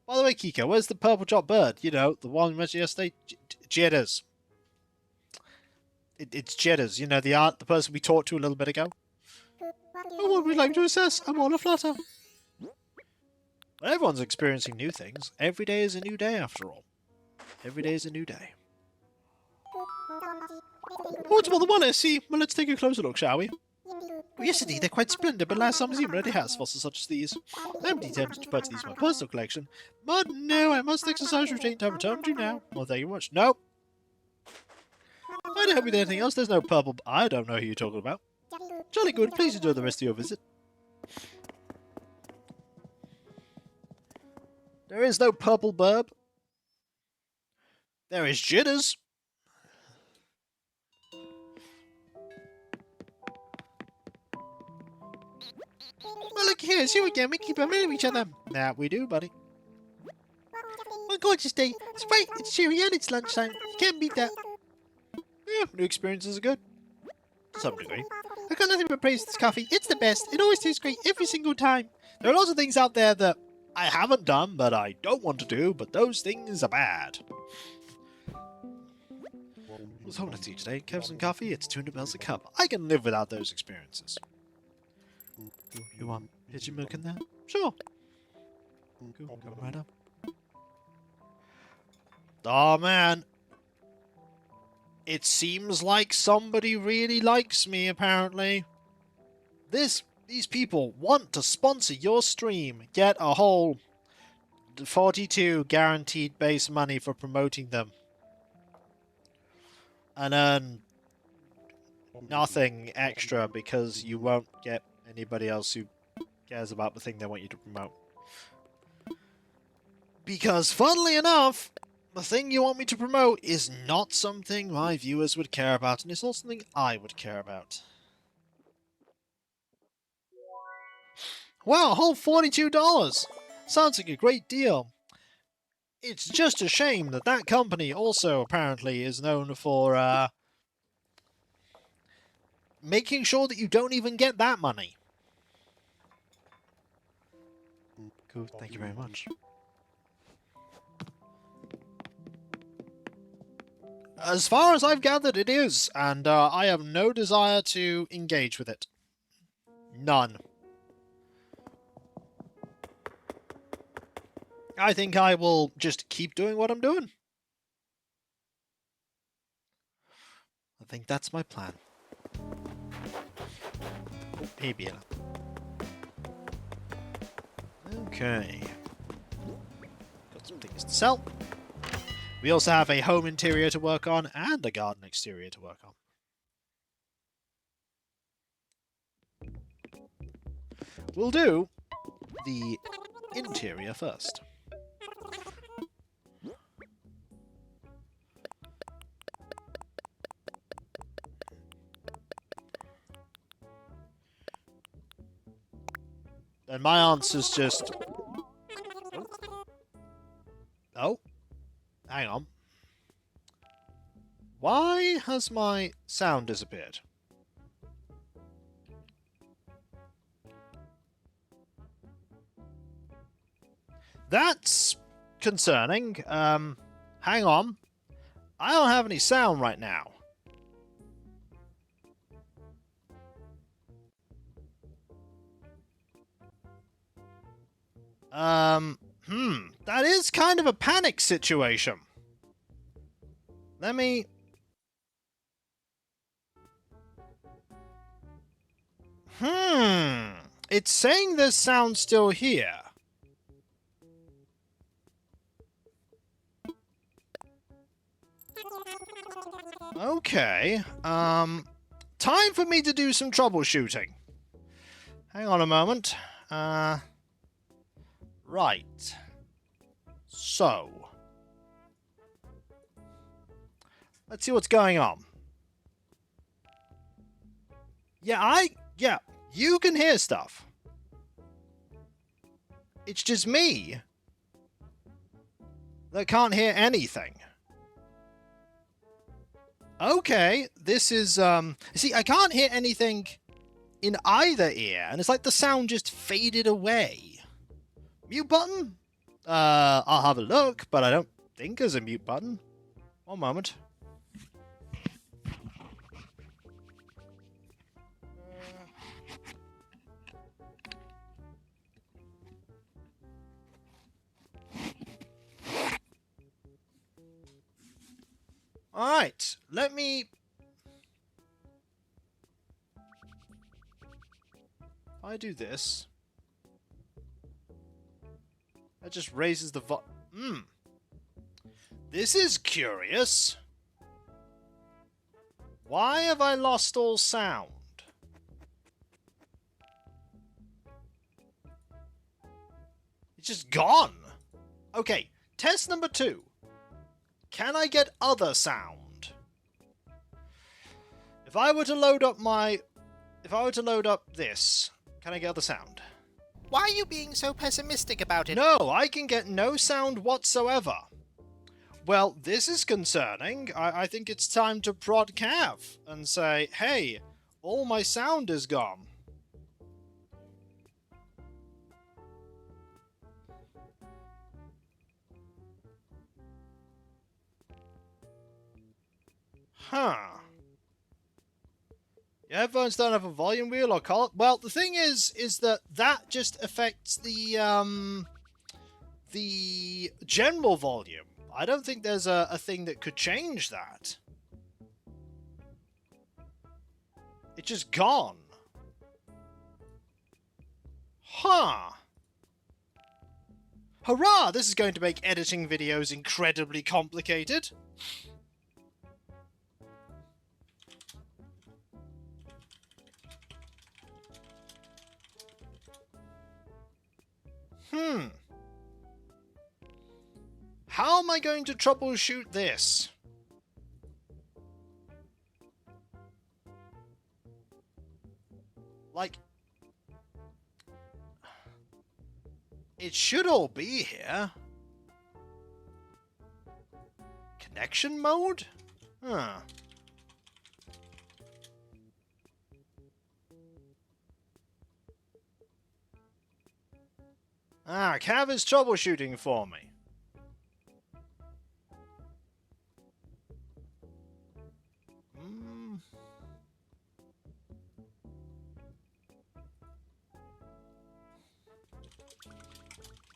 By the way, Kiko, where's the purple chopped bird? You know, the one we mentioned yesterday? Jitters. It's Jitters, you know, the person we talked to a little bit ago. Oh, what would we like to assess? I'm all aflutter. Everyone's experiencing new things. Every day is a new day, after all. Every day is a new day. Oh, it's more than one, I see. Well, let's take a closer look, shall we? Well, yes, indeed, they're quite splendid, but last summer's museum already has fossils such as these. I'm tempted to put these in my personal collection, but no, I must exercise restraint to return to you now. Well, thank you much. No. I don't help you with anything else. There's no purple... I don't know who you're talking about. Jolly good. Please enjoy the rest of your visit. There is no purple burb. There is Jitters. Well, look here, it's you again. We keep reminding each other. Nah, we do, buddy. One gorgeous day. It's bright, it's cheery, and it's lunchtime. You can't beat that. Yeah, new experiences are good. To some degree. I've got nothing but praise for this coffee. It's the best. It always tastes great every single time. There are lots of things out there that I haven't done, but I don't want to do, but those things are bad. What's home to tea today? Kev's and coffee? It's 200 bells a cup. I can live without those experiences. You want pigeon milk in there? Sure. Cool. Come right up. Oh man. It seems like somebody really likes me, apparently. These people want to sponsor your stream. Get a whole 42 guaranteed base money for promoting them. And earn nothing extra because you won't get anybody else who cares about the thing they want you to promote. Because, funnily enough, the thing you want me to promote is not something my viewers would care about, and it's not something I would care about. Wow, a whole $42! Sounds like a great deal. It's just a shame that that company also apparently is known for, making sure that you don't even get that money. Cool, thank you very much. As far as I've gathered, it is, and I have no desire to engage with it. None. I think I will just keep doing what I'm doing. I think that's my plan. Oh, hey, Biela. Okay. Got some things to sell. We also have a home interior to work on and a garden exterior to work on. We'll do the interior first. And my answer's just... Oh. Hang on. Why has my sound disappeared? That's concerning. Hang on. I don't have any sound right now. That is kind of a panic situation. Let me... It's saying there's sound still here. Okay, time for me to do some troubleshooting. Hang on a moment. Right. So. Let's see what's going on. Yeah, you can hear stuff. It's just me that can't hear anything. Okay, this is, see, I can't hear anything in either ear, and it's like the sound just faded away. Mute button? I'll have a look, but I don't think there's a mute button. One moment. Alright, let me... If I do this... That just raises the This is curious. Why have I lost all sound? It's just gone. Okay, test number 2. Can I get other sound? If I were to load up this, can I get other sound? Why are you being so pessimistic about it? No, I can get no sound whatsoever. Well, this is concerning. I think it's time to prod Cav and say, hey, all my sound is gone. Huh. Your headphones don't have a volume wheel or color. Well, the thing is that just affects the general volume. I don't think there's a thing that could change that. It's just gone. Huh. Hurrah! This is going to make editing videos incredibly complicated. How am I going to troubleshoot this? Like, it should all be here. Connection mode? Huh. Ah, Cav is troubleshooting for me.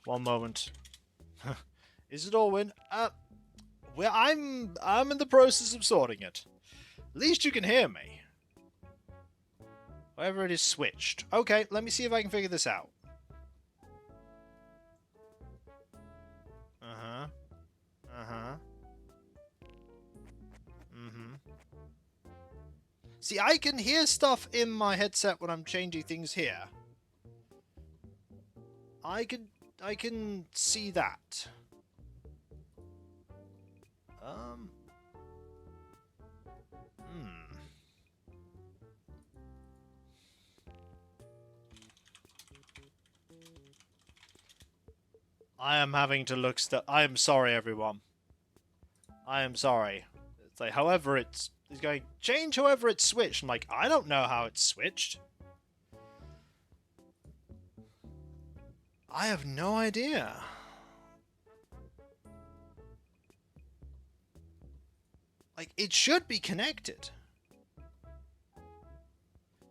One moment. Is it all in? Well, I'm in the process of sorting it. At least you can hear me. Whatever it is switched. Okay, let me see if I can figure this out. Uh-huh. Uh-huh. Mm-hmm. See, I can hear stuff in my headset when I'm changing things here. I can see that. Hmm. I am having to look I am sorry, everyone. I am sorry. It's like, however it's going, change however it's switched. I'm like, I don't know how it's switched. I have no idea. Like, it should be connected.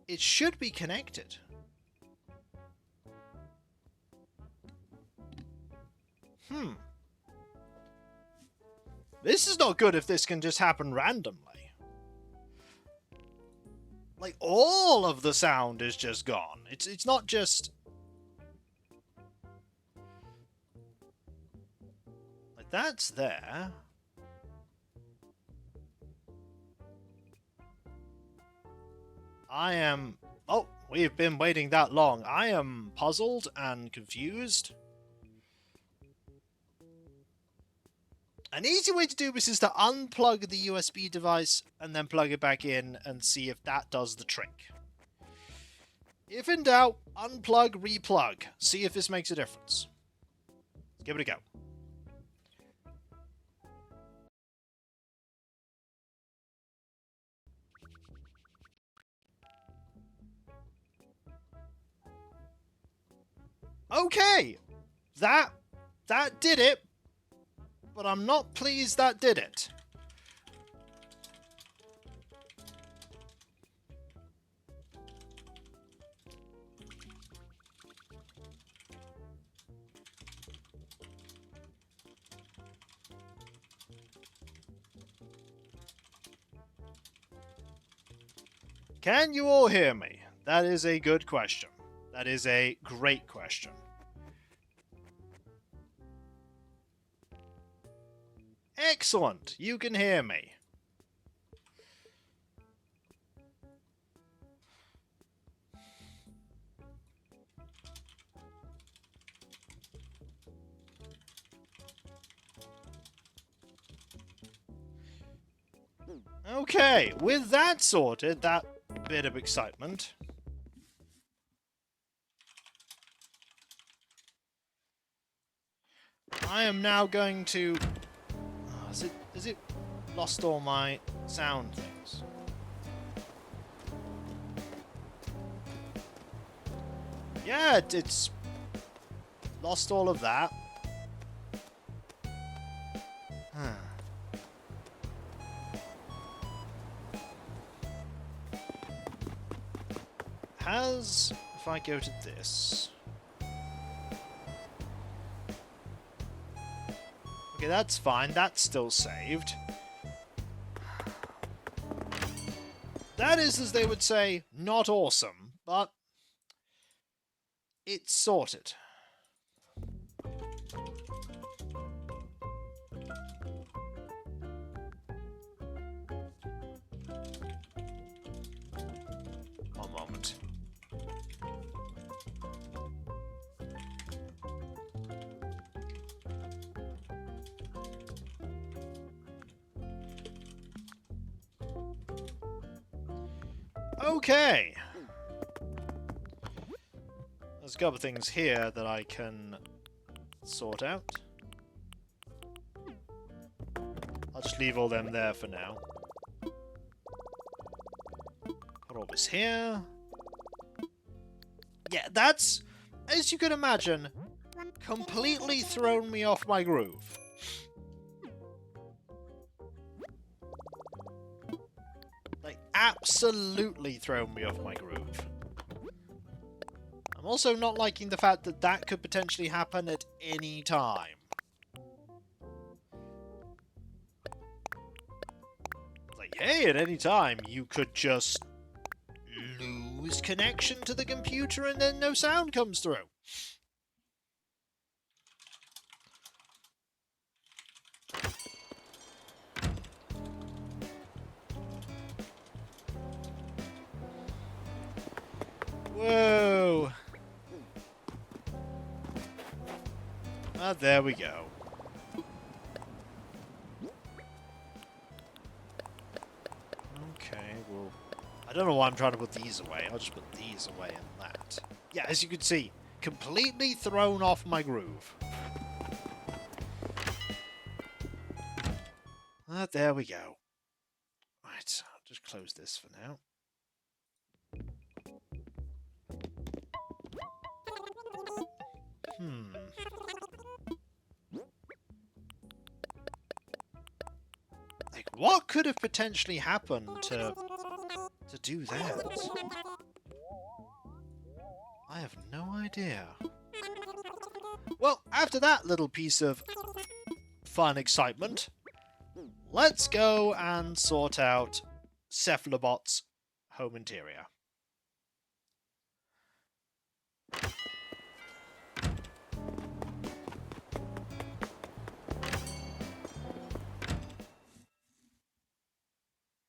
It should be connected. This is not good if this can just happen randomly. Like, all of the sound is just gone. It's not just... Like, that's there. I am... Oh, we've been waiting that long. I am puzzled and confused. An easy way to do this is to unplug the USB device and then plug it back in and see if that does the trick. If in doubt, unplug, replug. See if this makes a difference. Let's give it a go. Okay! That did it, but I'm not pleased that did it. Can you all hear me? That is a good question. That is a great question. Excellent! You can hear me. Okay, with that sorted, that bit of excitement, I am now going to... Oh, has it lost all my sound things? Yeah, it's lost all of that. If I go to this... Okay, that's fine. That's still saved. That is, as they would say, not awesome, but it's sorted. One moment. Okay. There's a couple of things here that I can sort out. I'll just leave all them there for now. Put all this here. Yeah, that's, as you can imagine, completely thrown me off my groove. Like, absolutely thrown me off my groove. I'm also not liking the fact that that could potentially happen at any time. Like, hey, at any time, you could just lose connection to the computer and then no sound comes through. Whoa. Ah, there we go. Okay, well, I don't know why I'm trying to put these away. I'll just put these away and that. Yeah, as you can see, completely thrown off my groove. Ah, there we go. Right, I'll just close this for now. Like, what could have potentially happened to do that? I have no idea. Well, after that little piece of fun excitement, let's go and sort out Cephalobot's home interior.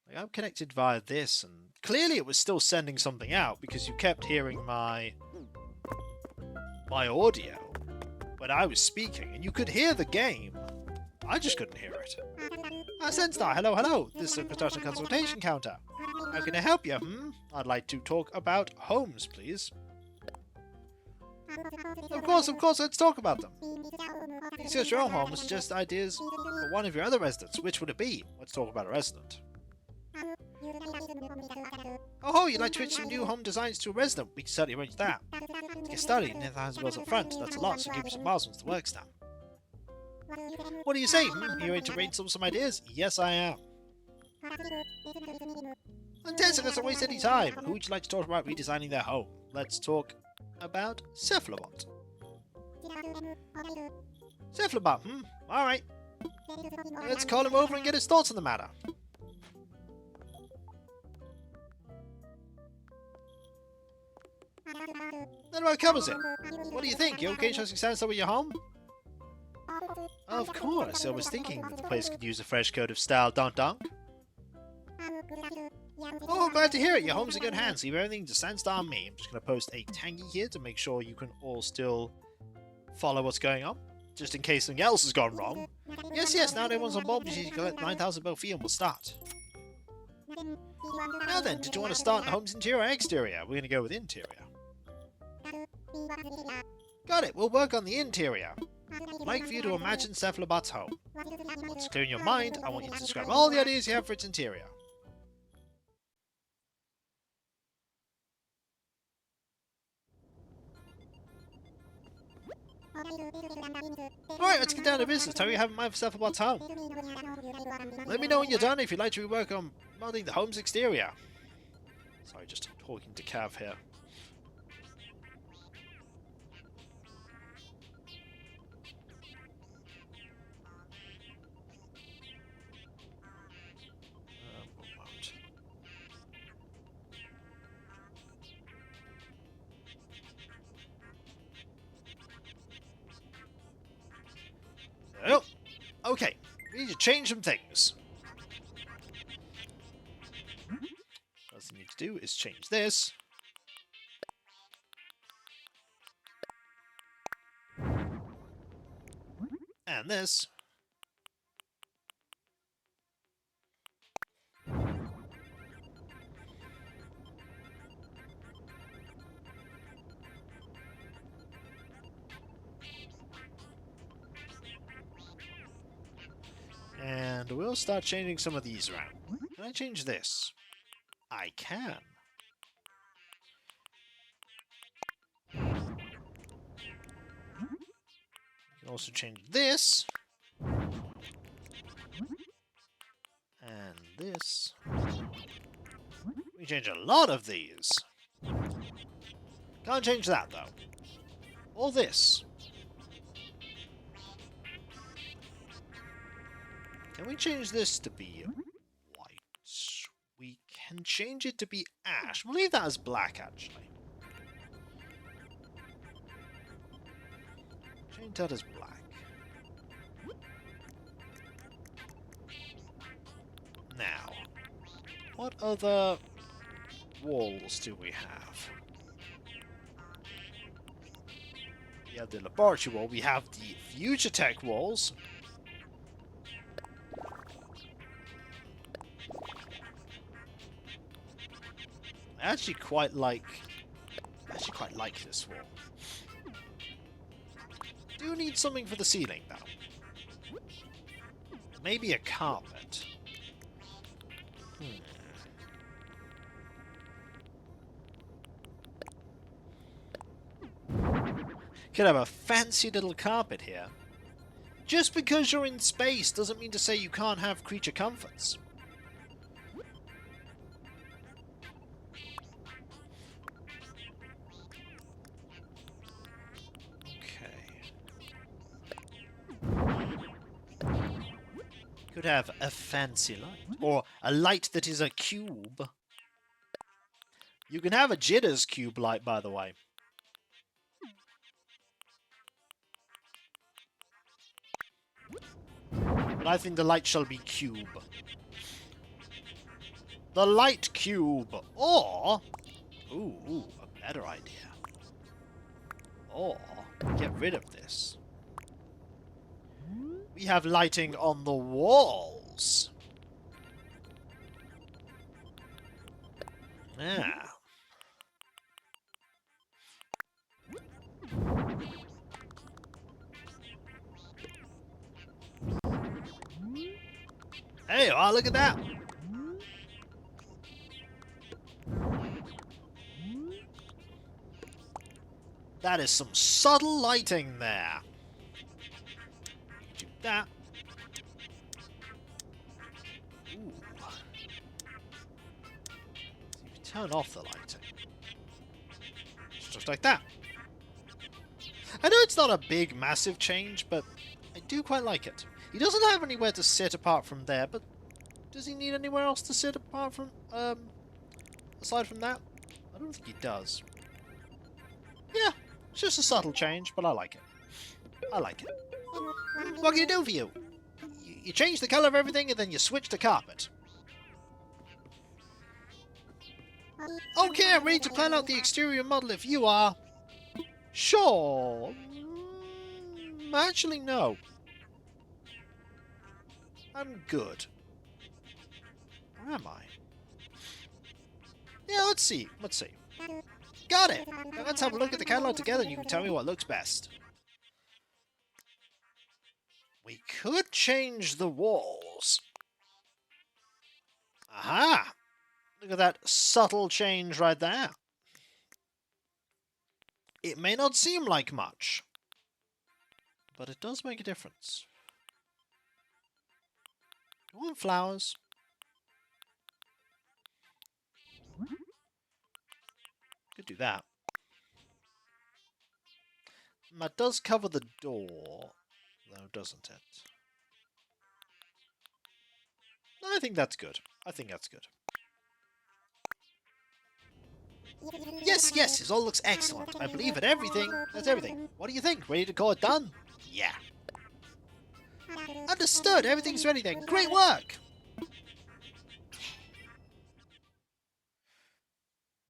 Like, I'm connected via this, and clearly it was still sending something out because you kept hearing my audio when I was speaking, and you could hear the game. I just couldn't hear it. Senstar, hello, hello. This is a construction consultation counter. How can I help you? I'd like to talk about homes, please. Of course, let's talk about them. Discuss your own home, suggest ideas for one of your other residents. Which would it be? Let's talk about a resident. Oh, you'd like to pitch some new home designs to a resident? We can certainly arrange that. To get started, near the house up front. That's a lot, so give you some miles once the work's done. What do you say? You ready to brainstorm some ideas? Yes, I am. Fantastic, let's not waste any time. Who would you like to talk about redesigning their home? Let's talk about Cephalobot. Cephalobot, Alright. Let's call him over and get his thoughts on the matter. That about covers it. What do you think? You okay interesting sounds with your home? Of course, I was thinking that the place could use a fresh coat of style, donk. Oh, glad to hear it. Your home's in good hands. Leave everything to Sandstar and me. I'm just going to post a tangy here to make sure you can all still follow what's going on, just in case something else has gone wrong. Yes, now everyone's on board. We need to collect 9,000 both fee and we'll start. Now then, did you want to start the home's interior or exterior? We're going to go with interior. Got it, we'll work on the interior. I'd like for you to imagine Cephalobot's home. Once it's clear in your mind, I want you to describe all the ideas you have for its interior. Alright, let's get down to business. Tell me you have in mind for Cephalobot's home. Let me know when you're done if you'd like to rework on modding the home's exterior. Sorry, just talking to Cav here. Oh, okay, we need to change some things. First thing we need to do is change this. And this. And we'll start changing some of these around. Can I change this? I can. You can also change this. And this. We change a lot of these. Can't change that, though. Or this. Can we change this to be white? We can change it to be ash. We'll leave that as black, actually. Change that as black. Now, what other walls do we have? We have the laboratory wall. We have the future tech walls. I actually quite like this wall. Do need something for the ceiling, though. Maybe a carpet. Could have a fancy little carpet here. Just because you're in space doesn't mean to say you can't have creature comforts. Could have a fancy light. Or a light that is a cube. You can have a Jitters cube light, by the way. But I think the light shall be cube. The light cube. Or... Ooh, a better idea. Or, get rid of this. We have lighting on the walls. Yeah. Hey, oh, look at that. That is some subtle lighting there. Do that. Ooh. If you turn off the lighting. Just like that. I know it's not a big, massive change, but I do quite like it. He doesn't have anywhere to sit apart from there, but does he need anywhere else to sit apart from, aside from that? I don't think he does. Yeah, it's just a subtle change, but I like it. I like it. What can you do for you? You change the colour of everything and then you switch to carpet. Okay, I'm ready to plan out the exterior model if you are. Sure. Actually, no. I'm good. Or am I? Yeah, let's see. Let's see. Got it! Now let's have a look at the catalog together and you can tell me what looks best. We could change the walls. Aha! Look at that subtle change right there. It may not seem like much, but it does make a difference. You want flowers? Could do that. That does cover the door, though, doesn't it? I think that's good. I think that's good. Yes, this all looks excellent. I believe in everything. That's everything. What do you think? Ready to call it done? Yeah. Understood. Everything's ready then. Great work.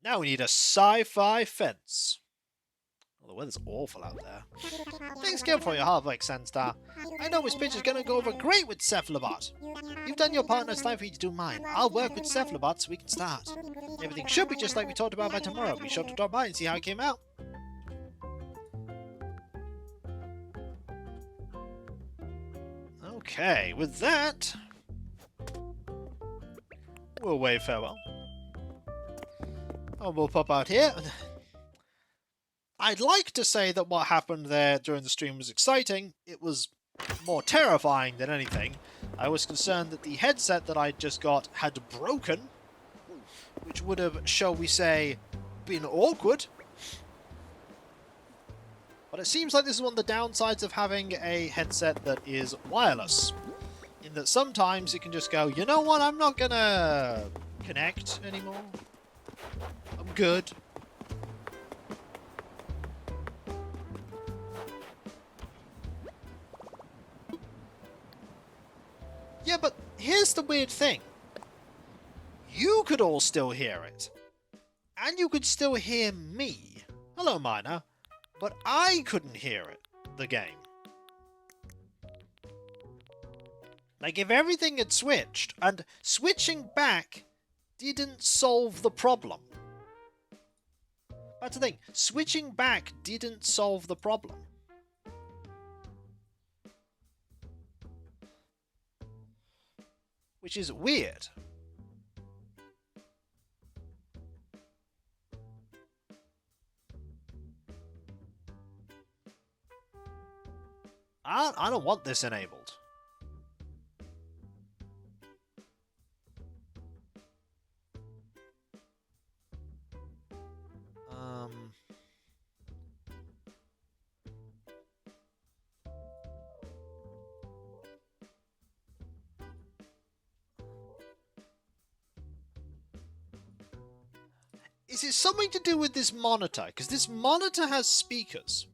Now we need a sci-fi fence. Well, the weather's awful out there. Thanks again for your hard work, Sandstar. I know this pitch is going to go over great with Cephalobot. You've done your part, and it's time for you to do mine. I'll work with Cephalobot so we can start. Everything should be just like we talked about by tomorrow. Be sure to drop by and see how it came out. Okay, with that, we'll wave farewell. And we'll pop out here. I'd like to say that what happened there during the stream was exciting. It was more terrifying than anything. I was concerned that the headset that I just got had broken, which would have, shall we say, been awkward. But it seems like this is one of the downsides of having a headset that is wireless. In that sometimes it can just go, you know what, I'm not gonna connect anymore. I'm good. Yeah, but here's the weird thing. You could all still hear it. And you could still hear me. Hello, Miner. But I couldn't hear it, the game. Like, if everything had switched, and switching back didn't solve the problem. That's the thing. Switching back didn't solve the problem. Which is weird. I don't want this enabled. Is it something to do with this monitor? Because this monitor has speakers.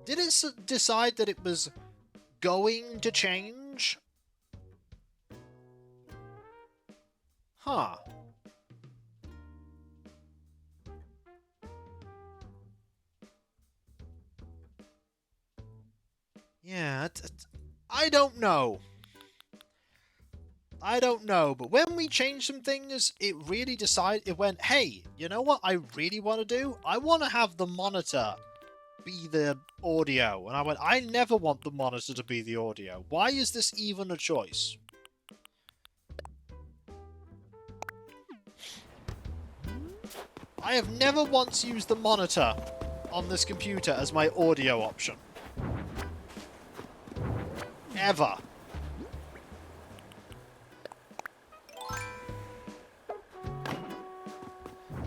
Did it decide that it was going to change? Huh. Yeah, I don't know. I don't know, but when we changed some things, it really decided, it went, hey, you know what I really want to do? I want to have the monitor be the audio. And I went, I never want the monitor to be the audio. Why is this even a choice? I have never once used the monitor on this computer as my audio option. Ever.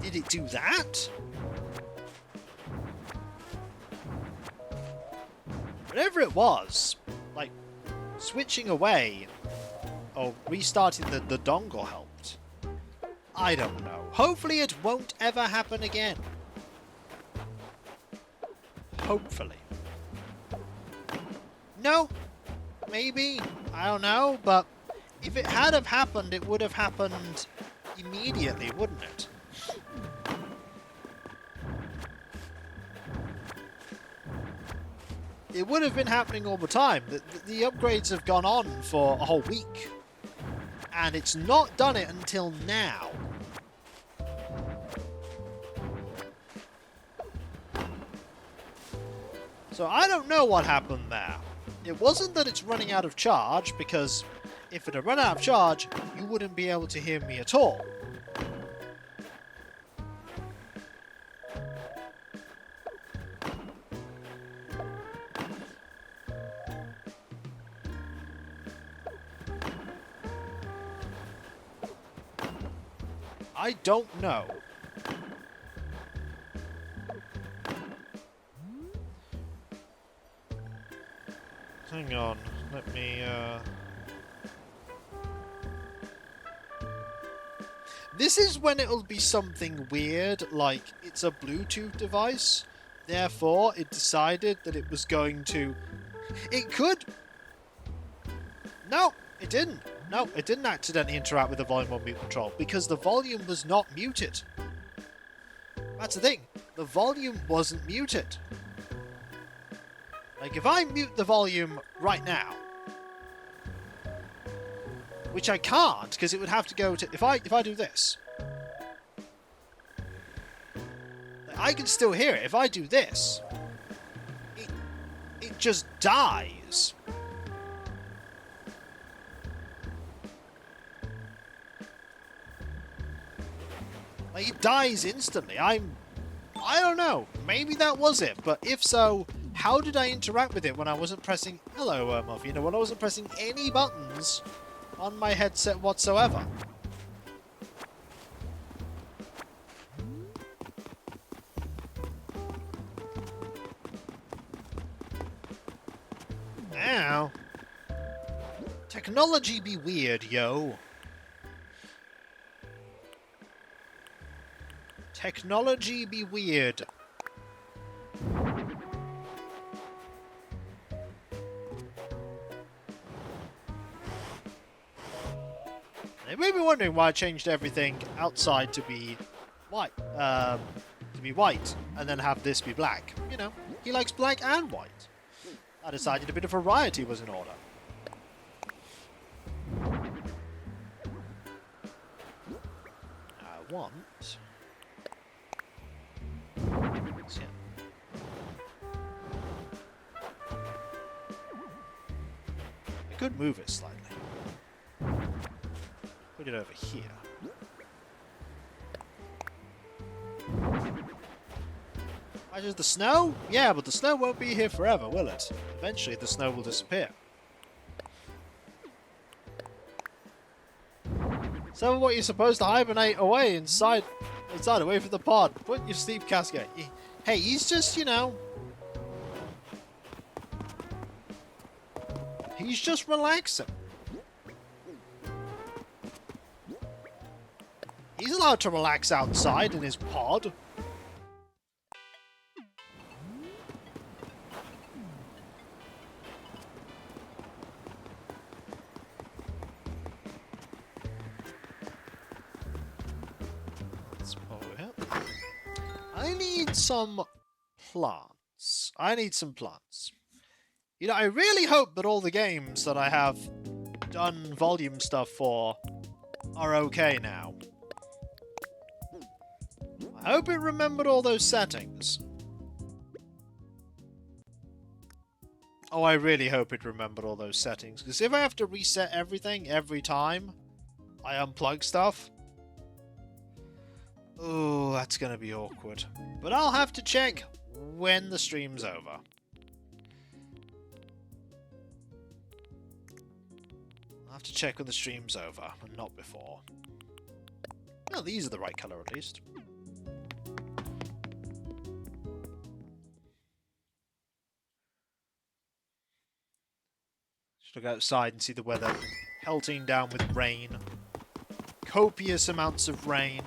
Did it do that? Whatever it was, like, switching away or restarting the dongle helped. I don't know. Hopefully it won't ever happen again. Hopefully. No. Maybe. I don't know, but if it had have happened, it would have happened immediately, wouldn't it? It would have been happening all the time. The upgrades have gone on for a whole week. And it's not done it until now. So I don't know what happened there. It wasn't that it's running out of charge, because if it had run out of charge, you wouldn't be able to hear me at all. I don't know. Hang on, let me, This is when it'll be something weird, like it's a Bluetooth device, therefore it decided that it was going to... It could... No, it didn't. No, it didn't accidentally interact with the volume or mute control, because the volume was not muted. That's the thing, the volume wasn't muted. Like, if I mute the volume right now, which I can't, because it would have to go to... If I do this, I can still hear it. If I do this, it just dies. Like, it dies instantly. I don't know. Maybe that was it, but if so, how did I interact with it when I wasn't pressing... Hello, Muffina. When I wasn't pressing any buttons on my headset whatsoever. Ow. Technology be weird, yo. Technology be weird. You may be wondering why I changed everything outside to be white, and then have this be black. You know, he likes black and white. I decided a bit of variety was in order. I want... Yeah. I could move it slightly. Put it over here. Why does the snow? Yeah, but the snow won't be here forever, will it? Eventually the snow will disappear. So what, you're supposed to hibernate away inside away from the pod. Put your sleep casket. Hey, he's just, you know... He's just relaxing. He's allowed to relax outside in his pod. I need some plants. You know, I really hope that all the games that I have done volume stuff for are okay now. I hope it remembered all those settings. Oh, I really hope it remembered all those settings, because if I have to reset everything every time I unplug stuff, oh, that's gonna be awkward. But I'll have to check when the stream's over. I'll have to check when the stream's over, and not before. Well, these are the right colour at least. Should look outside and see the weather pelting down with rain. Copious amounts of rain.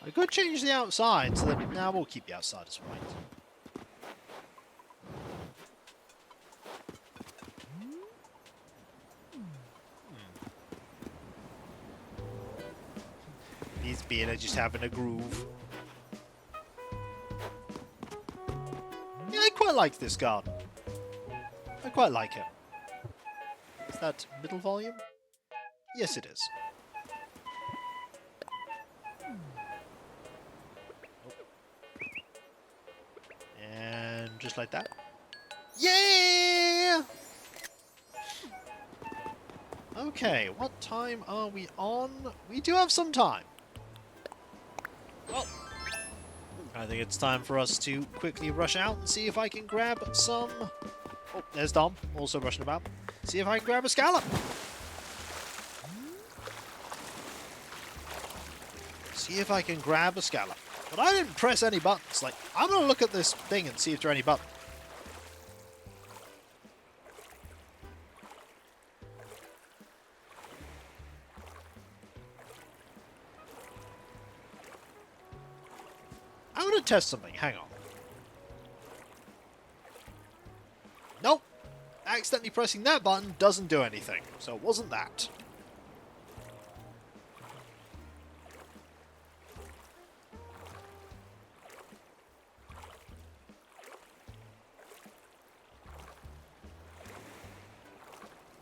I could change the outside so that now we'll keep the outside as white. These being are just having a groove. Yeah, I quite like this garden. I quite like it. Is that middle volume? Yes, it is. And just like that. Yeah! Okay, what time are we on? We do have some time. Well, I think it's time for us to quickly rush out and see if I can grab some... Oh, there's Dom, also rushing about. See if I can grab a scallop. See if I can grab a scallop. But I didn't press any buttons. Like, I'm going to look at this thing and see if there are any buttons. I'm going to test something. Hang on. Nope. Accidentally pressing that button doesn't do anything. So it wasn't that.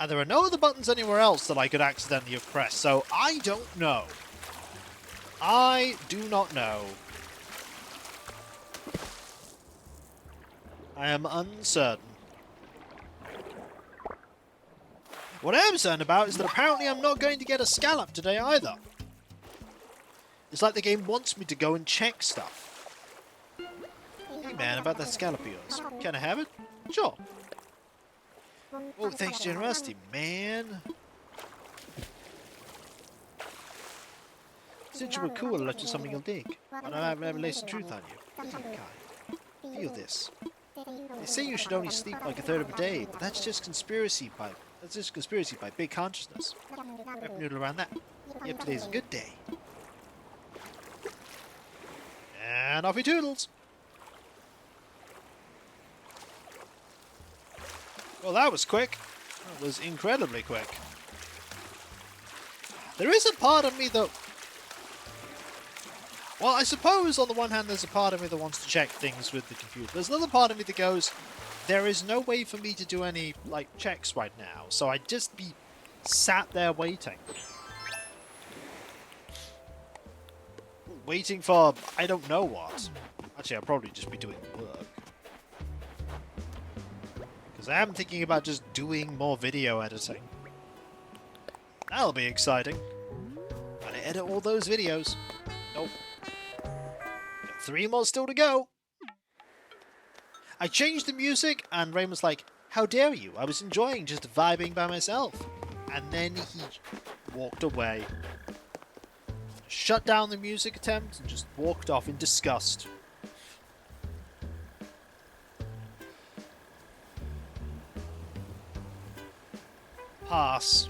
And there are no other buttons anywhere else that I could accidentally have pressed, so I don't know. I do not know. I am uncertain. What I am certain about is that apparently I'm not going to get a scallop today either. It's like the game wants me to go and check stuff. man, about that scallop of yours. Can I have it? Sure. Oh, thanks, generosity, man. Since you were cool, I left you something you'll dig. When I have revelation truth on you. Listen, Kai. Feel this. They say you should only sleep like a third of a day, but that's just conspiracy by big consciousness. Wrap noodle around that. Yep, today's a good day. And off he toodles. Well, that was quick. That was incredibly quick. There is a part of me that... Well, I suppose on the one hand there's a part of me that wants to check things with the computer. There's another part of me that goes, there is no way for me to do any, like, checks right now. So I'd just be sat there waiting. Waiting for I don't know what. Actually, I'll probably just be doing work. Because I am thinking about just doing more video editing. That'll be exciting. Gotta edit all those videos. Nope. Got 3 more still to go. I changed the music and Rain was like, how dare you? I was enjoying just vibing by myself. And then he walked away. Shut down the music attempt and just walked off in disgust. Pass.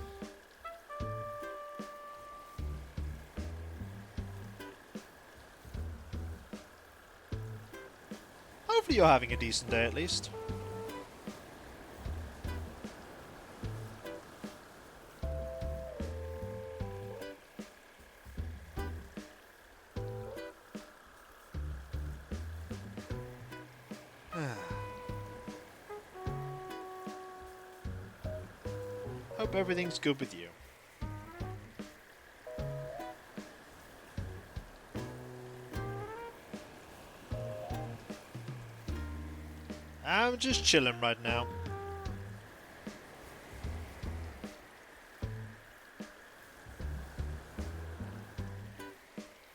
Hopefully you're having a decent day at least. Hope everything's good with you. I'm just chilling right now.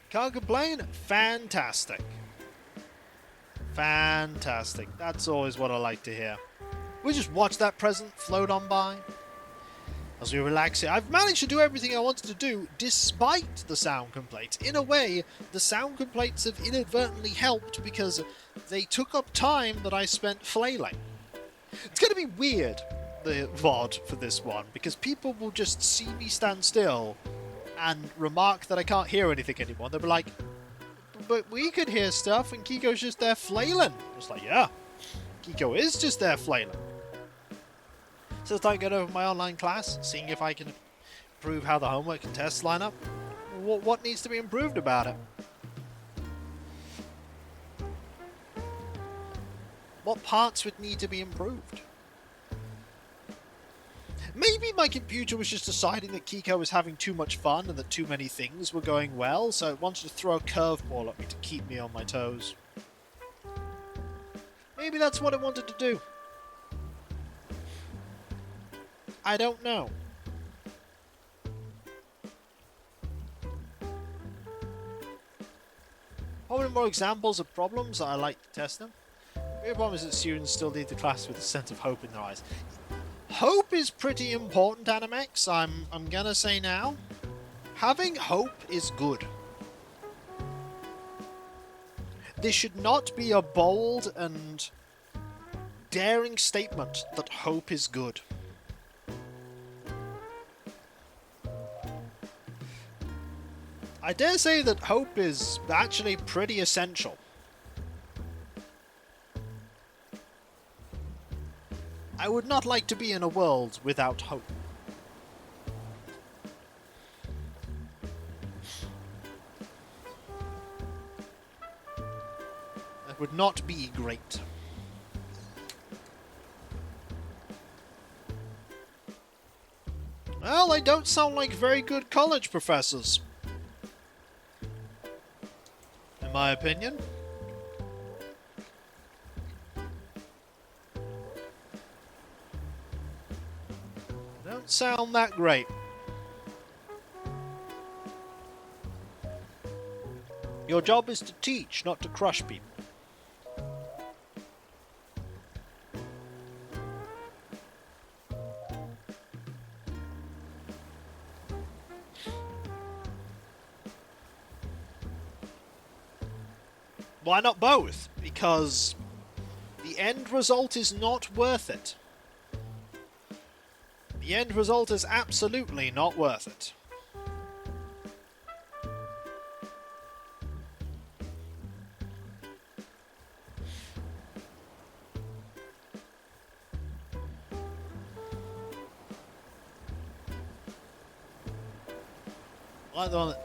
Can't complain. Fantastic. Fantastic. That's always what I like to hear. We just watch that present float on by. As we relax here, I've managed to do everything I wanted to do despite the sound complaints. In a way, the sound complaints have inadvertently helped because they took up time that I spent flailing. It's going to be weird, the VOD for this one, because people will just see me stand still and remark that I can't hear anything anymore. They'll be like, but we could hear stuff and Kiko's just there flailing. It's like, yeah, Kiko is just there flailing. So I go over my online class, seeing if I can improve how the homework and tests line up. What needs to be improved about it? What parts would need to be improved? Maybe my computer was just deciding that Kiko was having too much fun and that too many things were going well, so it wanted to throw a curveball at me to keep me on my toes. Maybe that's what it wanted to do. I don't know. Probably more examples of problems that I like to test them. The real problem is that students still leave the class with a sense of hope in their eyes. Hope is pretty important, Animex. I'm gonna say now. Having hope is good. This should not be a bold and daring statement that hope is good. I dare say that hope is actually pretty essential. I would not like to be in a world without hope. That would not be great. Well, they don't sound like very good college professors. In my opinion. Don't sound that great. Your job is to teach, not to crush people. Why not both? Because the end result is not worth it. The end result is absolutely not worth it. Like the one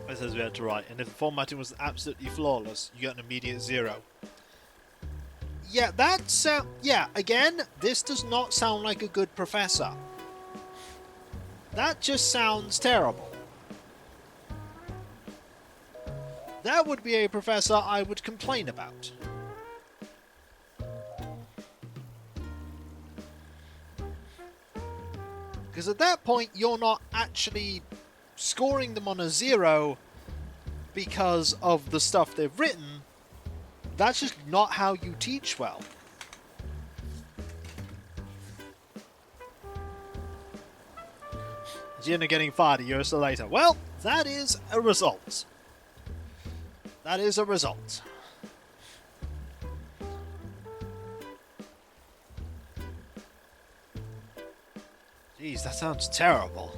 that says we had to write, and if the formatting was absolutely flawless, you get an immediate 0. Yeah, that's, yeah, again, this does not sound like a good professor. That just sounds terrible. That would be a professor I would complain about. Because at that point, you're not actually scoring them on a 0 because of the stuff they've written. That's just not how you teach well. Gina getting fired a year or so later. Well, that is a result. That is a result. Jeez, that sounds terrible.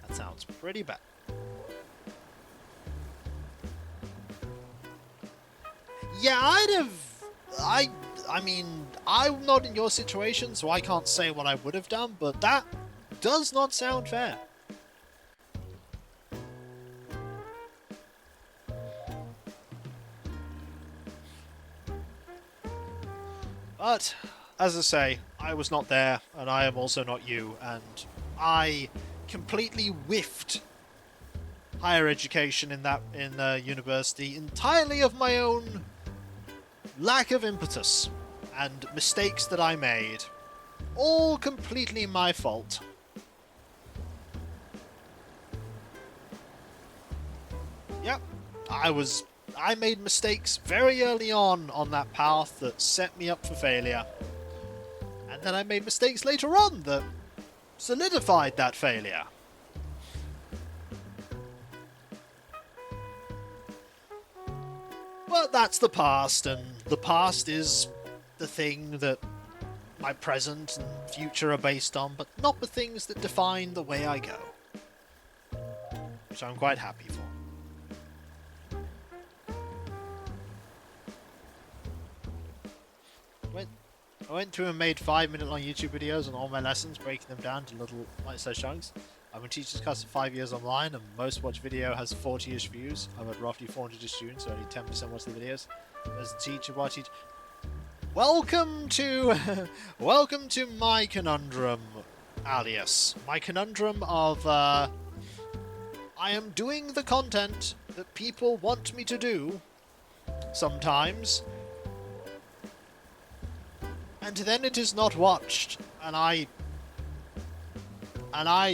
That sounds pretty bad. Yeah, I mean, I'm not in your situation, so I can't say what I would have done, but that does not sound fair. But, as I say, I was not there, and I am also not you, and I completely whiffed higher education in university entirely of my own lack of impetus and mistakes that I made. All completely my fault. Yep, I made mistakes very early on that path that set me up for failure. And then I made mistakes later on that solidified that failure. But that's the past, and the past is the thing that my present and future are based on, but not the things that define the way I go. Which I'm quite happy for. I went through and made 5-minute long YouTube videos on all my lessons, breaking them down to little bite-sized chunks. I'm a teacher's class of 5 years online, and most watch video has 40-ish views. I'm at roughly 400 students, so only 10% watch the videos. As a teacher, why teach? Welcome to welcome to my conundrum, alias. My conundrum of I am doing the content that people want me to do sometimes, and then it is not watched, and I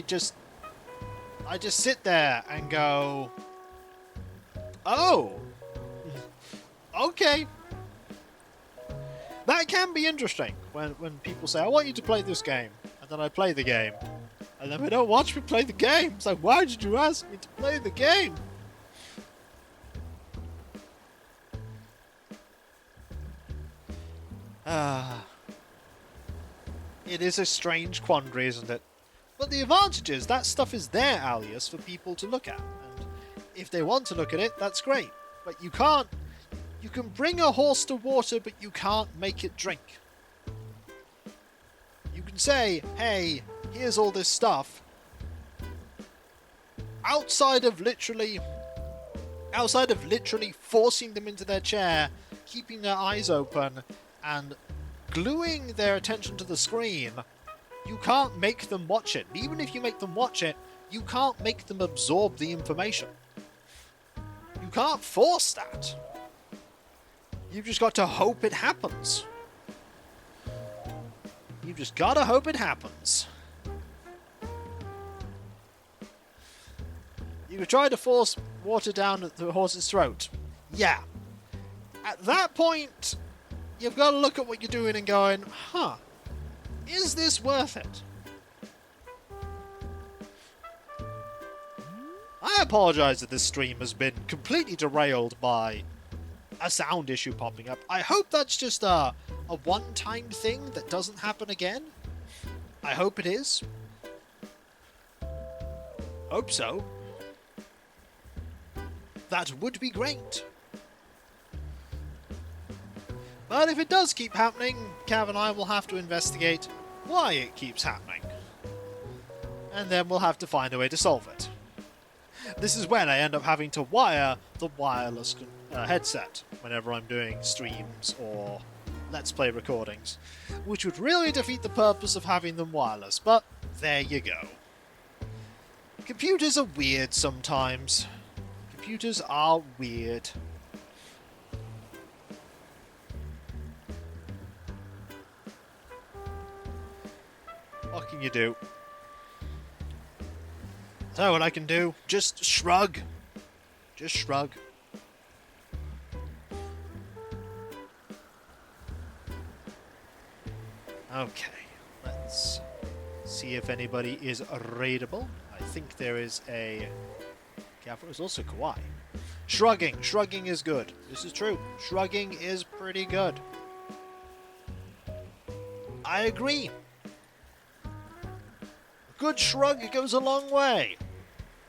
just sit there and go, oh, okay. That can be interesting when people say, I want you to play this game, and then I play the game, and then they don't watch me play the game. It's like, why did you ask me to play the game? It is a strange quandary, isn't it? But the advantage is that stuff is there, alias, for people to look at. And if they want to look at it, that's great. But you can't... You can bring a horse to water, but you can't make it drink. You can say, hey, here's all this stuff. Outside of literally forcing them into their chair, keeping their eyes open, and gluing their attention to the screen, you can't make them watch it. Even if you make them watch it, you can't make them absorb the information. You can't force that. You've just got to hope it happens. You've just got to hope it happens. You could try to force water down the horse's throat. Yeah. At that point, you've got to look at what you're doing and going, huh, is this worth it? I apologize that this stream has been completely derailed by a sound issue popping up. I hope that's just a one-time thing that doesn't happen again. I hope it is. Hope so. That would be great. But if it does keep happening, Cav and I will have to investigate why it keeps happening. And then we'll have to find a way to solve it. This is when I end up having to wire the wireless headset whenever I'm doing streams or Let's Play recordings, which would really defeat the purpose of having them wireless, but there you go. Computers are weird sometimes. Computers are weird. What can you do? So what I can do? Just shrug. Just shrug. Okay, let's see if anybody is raidable. I think there is a... Careful, there's also Kawaii. Shrugging. Shrugging is good. This is true. Shrugging is pretty good. I agree. A good shrug goes a long way.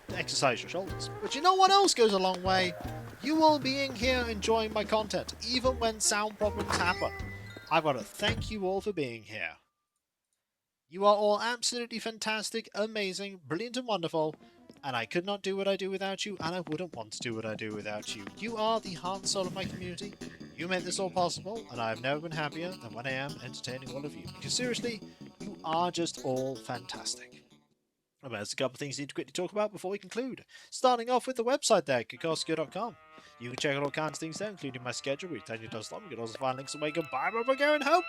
To exercise your shoulders. But you know what else goes a long way? You all being here enjoying my content, even when sound problems happen. I've got to thank you all for being here. You are all absolutely fantastic, amazing, brilliant and wonderful, and I could not do what I do without you, and I wouldn't want to do what I do without you. You are the heart and soul of my community. You make this all possible, and I have never been happier than when I am entertaining all of you. Because seriously, you are just all fantastic. Well, there's a couple of things I need to quickly talk about before we conclude. Starting off with the website there, kikosko.com. You can check out all kinds of things there, including my schedule, where you can You can also find links on where you can buy my book and hope.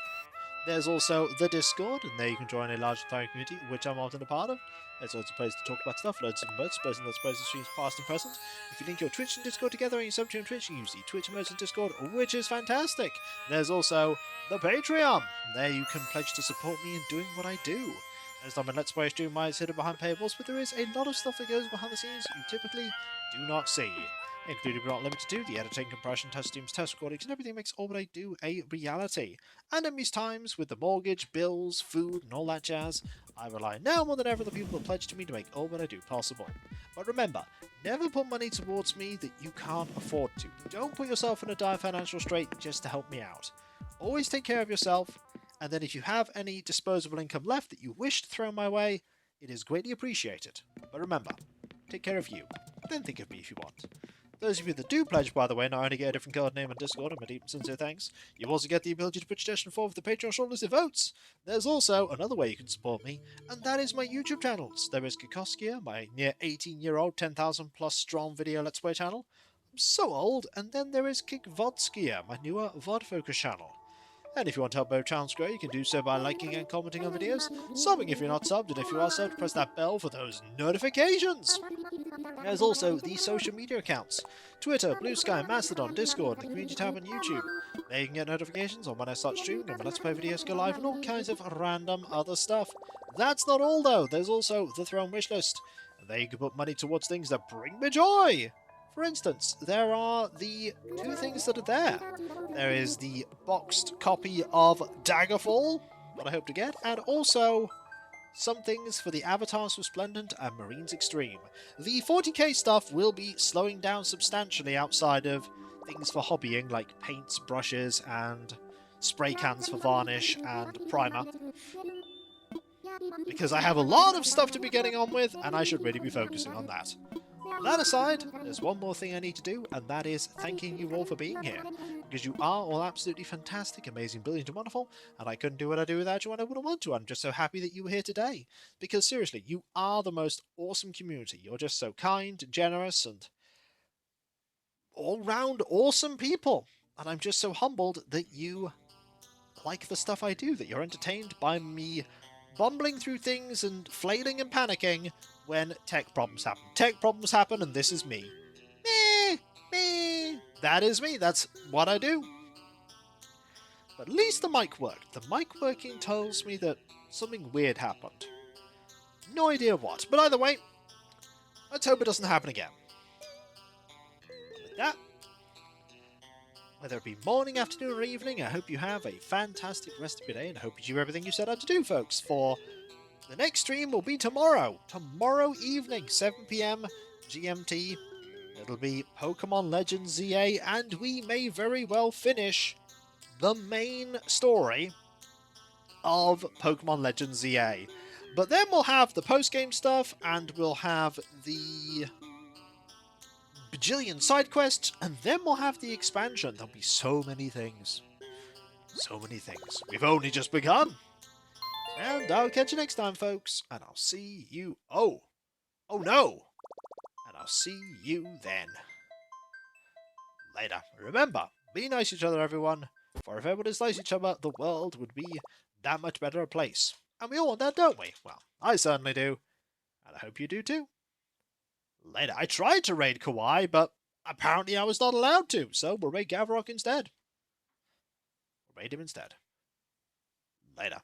There's also the Discord, and there you can join a large entire community, which I'm often a part of. There's also a place to talk about stuff, loads of emotes, posting loads of streams past and present. If you link your Twitch and Discord together and you sub to on Twitch, you use the Twitch emotes and Discord, which is fantastic. There's also the Patreon. There you can pledge to support me in doing what I do. There's not a Let's Play stream where I sit behind payables, but there is a lot of stuff that goes behind the scenes you typically do not see. Including but not limited to the editing, compression, test streams, test recordings, and everything makes all that I do a reality. And in these times, with the mortgage, bills, food, and all that jazz, I rely now more than ever on the people that pledge to me to make all that I do possible. But remember, never put money towards me that you can't afford to. Don't put yourself in a dire financial strait just to help me out. Always take care of yourself, and then if you have any disposable income left that you wish to throw my way, it is greatly appreciated. But remember, take care of you, then think of me if you want. Those of you that do pledge, by the way, not only get a different code name on Discord and my deep and sincere thanks, you also get the ability to put suggestion forward for the Patreon shortlisted votes. There's also another way you can support me, and that is my YouTube channels. There is Kikoskia, my near 18-year-old, 10,000 plus strong video Let's Play channel. I'm so old. And then there is KikVodskia, my newer VOD focus channel. And if you want to help both channels grow, you can do so by liking and commenting on videos, subbing if you're not subbed, and if you are subbed, press that bell for those notifications. There's also the social media accounts: Twitter, Blue Sky, Mastodon, Discord, the community tab on YouTube. There you can get notifications on when I start streaming, and when Let's Play videos go live, and all kinds of random other stuff. That's not all though, there's also the Throne Wishlist. There you can put money towards things that bring me joy. For instance, there are the two things that are there. There is the boxed copy of Daggerfall, that I hope to get, and also some things for the Avatars Resplendent and Marines Extreme. The 40k stuff will be slowing down substantially outside of things for hobbying like paints, brushes, and spray cans for varnish and primer. Because I have a lot of stuff to be getting on with, and I should really be focusing on that. That aside, there's one more thing I need to do, and that is thanking you all for being here. Because you are all absolutely fantastic, amazing, brilliant, and wonderful, and I couldn't do what I do without you, and I wouldn't want to. I'm just so happy that you were here today. Because seriously, you are the most awesome community. You're just so kind, generous, and all-round awesome people. And I'm just so humbled that you like the stuff I do, that you're entertained by me bumbling through things and flailing and panicking when tech problems happen. Tech problems happen, and this is me. Me. That is me. That's what I do. But at least the mic worked. The mic working tells me that something weird happened. No idea what. But either way, Let's hope it doesn't happen again. And with that, whether it be morning, afternoon, or evening, I hope you have a fantastic rest of your day, and I hope you do everything you set out to do, folks, for the next stream will be tomorrow. Tomorrow evening, 7 p.m. GMT. It'll be Pokemon Legends ZA, and we may very well finish the main story of Pokemon Legends ZA. But then we'll have the post-game stuff, and we'll have the bajillion side quests, and then we'll have the expansion. There'll be so many things. So many things. We've only just begun. And I'll catch you next time, folks. And I'll see you... Oh no! And I'll see you then. Later. Remember, be nice to each other, everyone. For if everybody's nice to each other, the world would be that much better a place. And we all want that, don't we? Well, I certainly do. And I hope you do too. Later. I tried to raid Kawaii, but apparently I was not allowed to, so we'll raid Gavarok instead. We'll raid him instead. Later.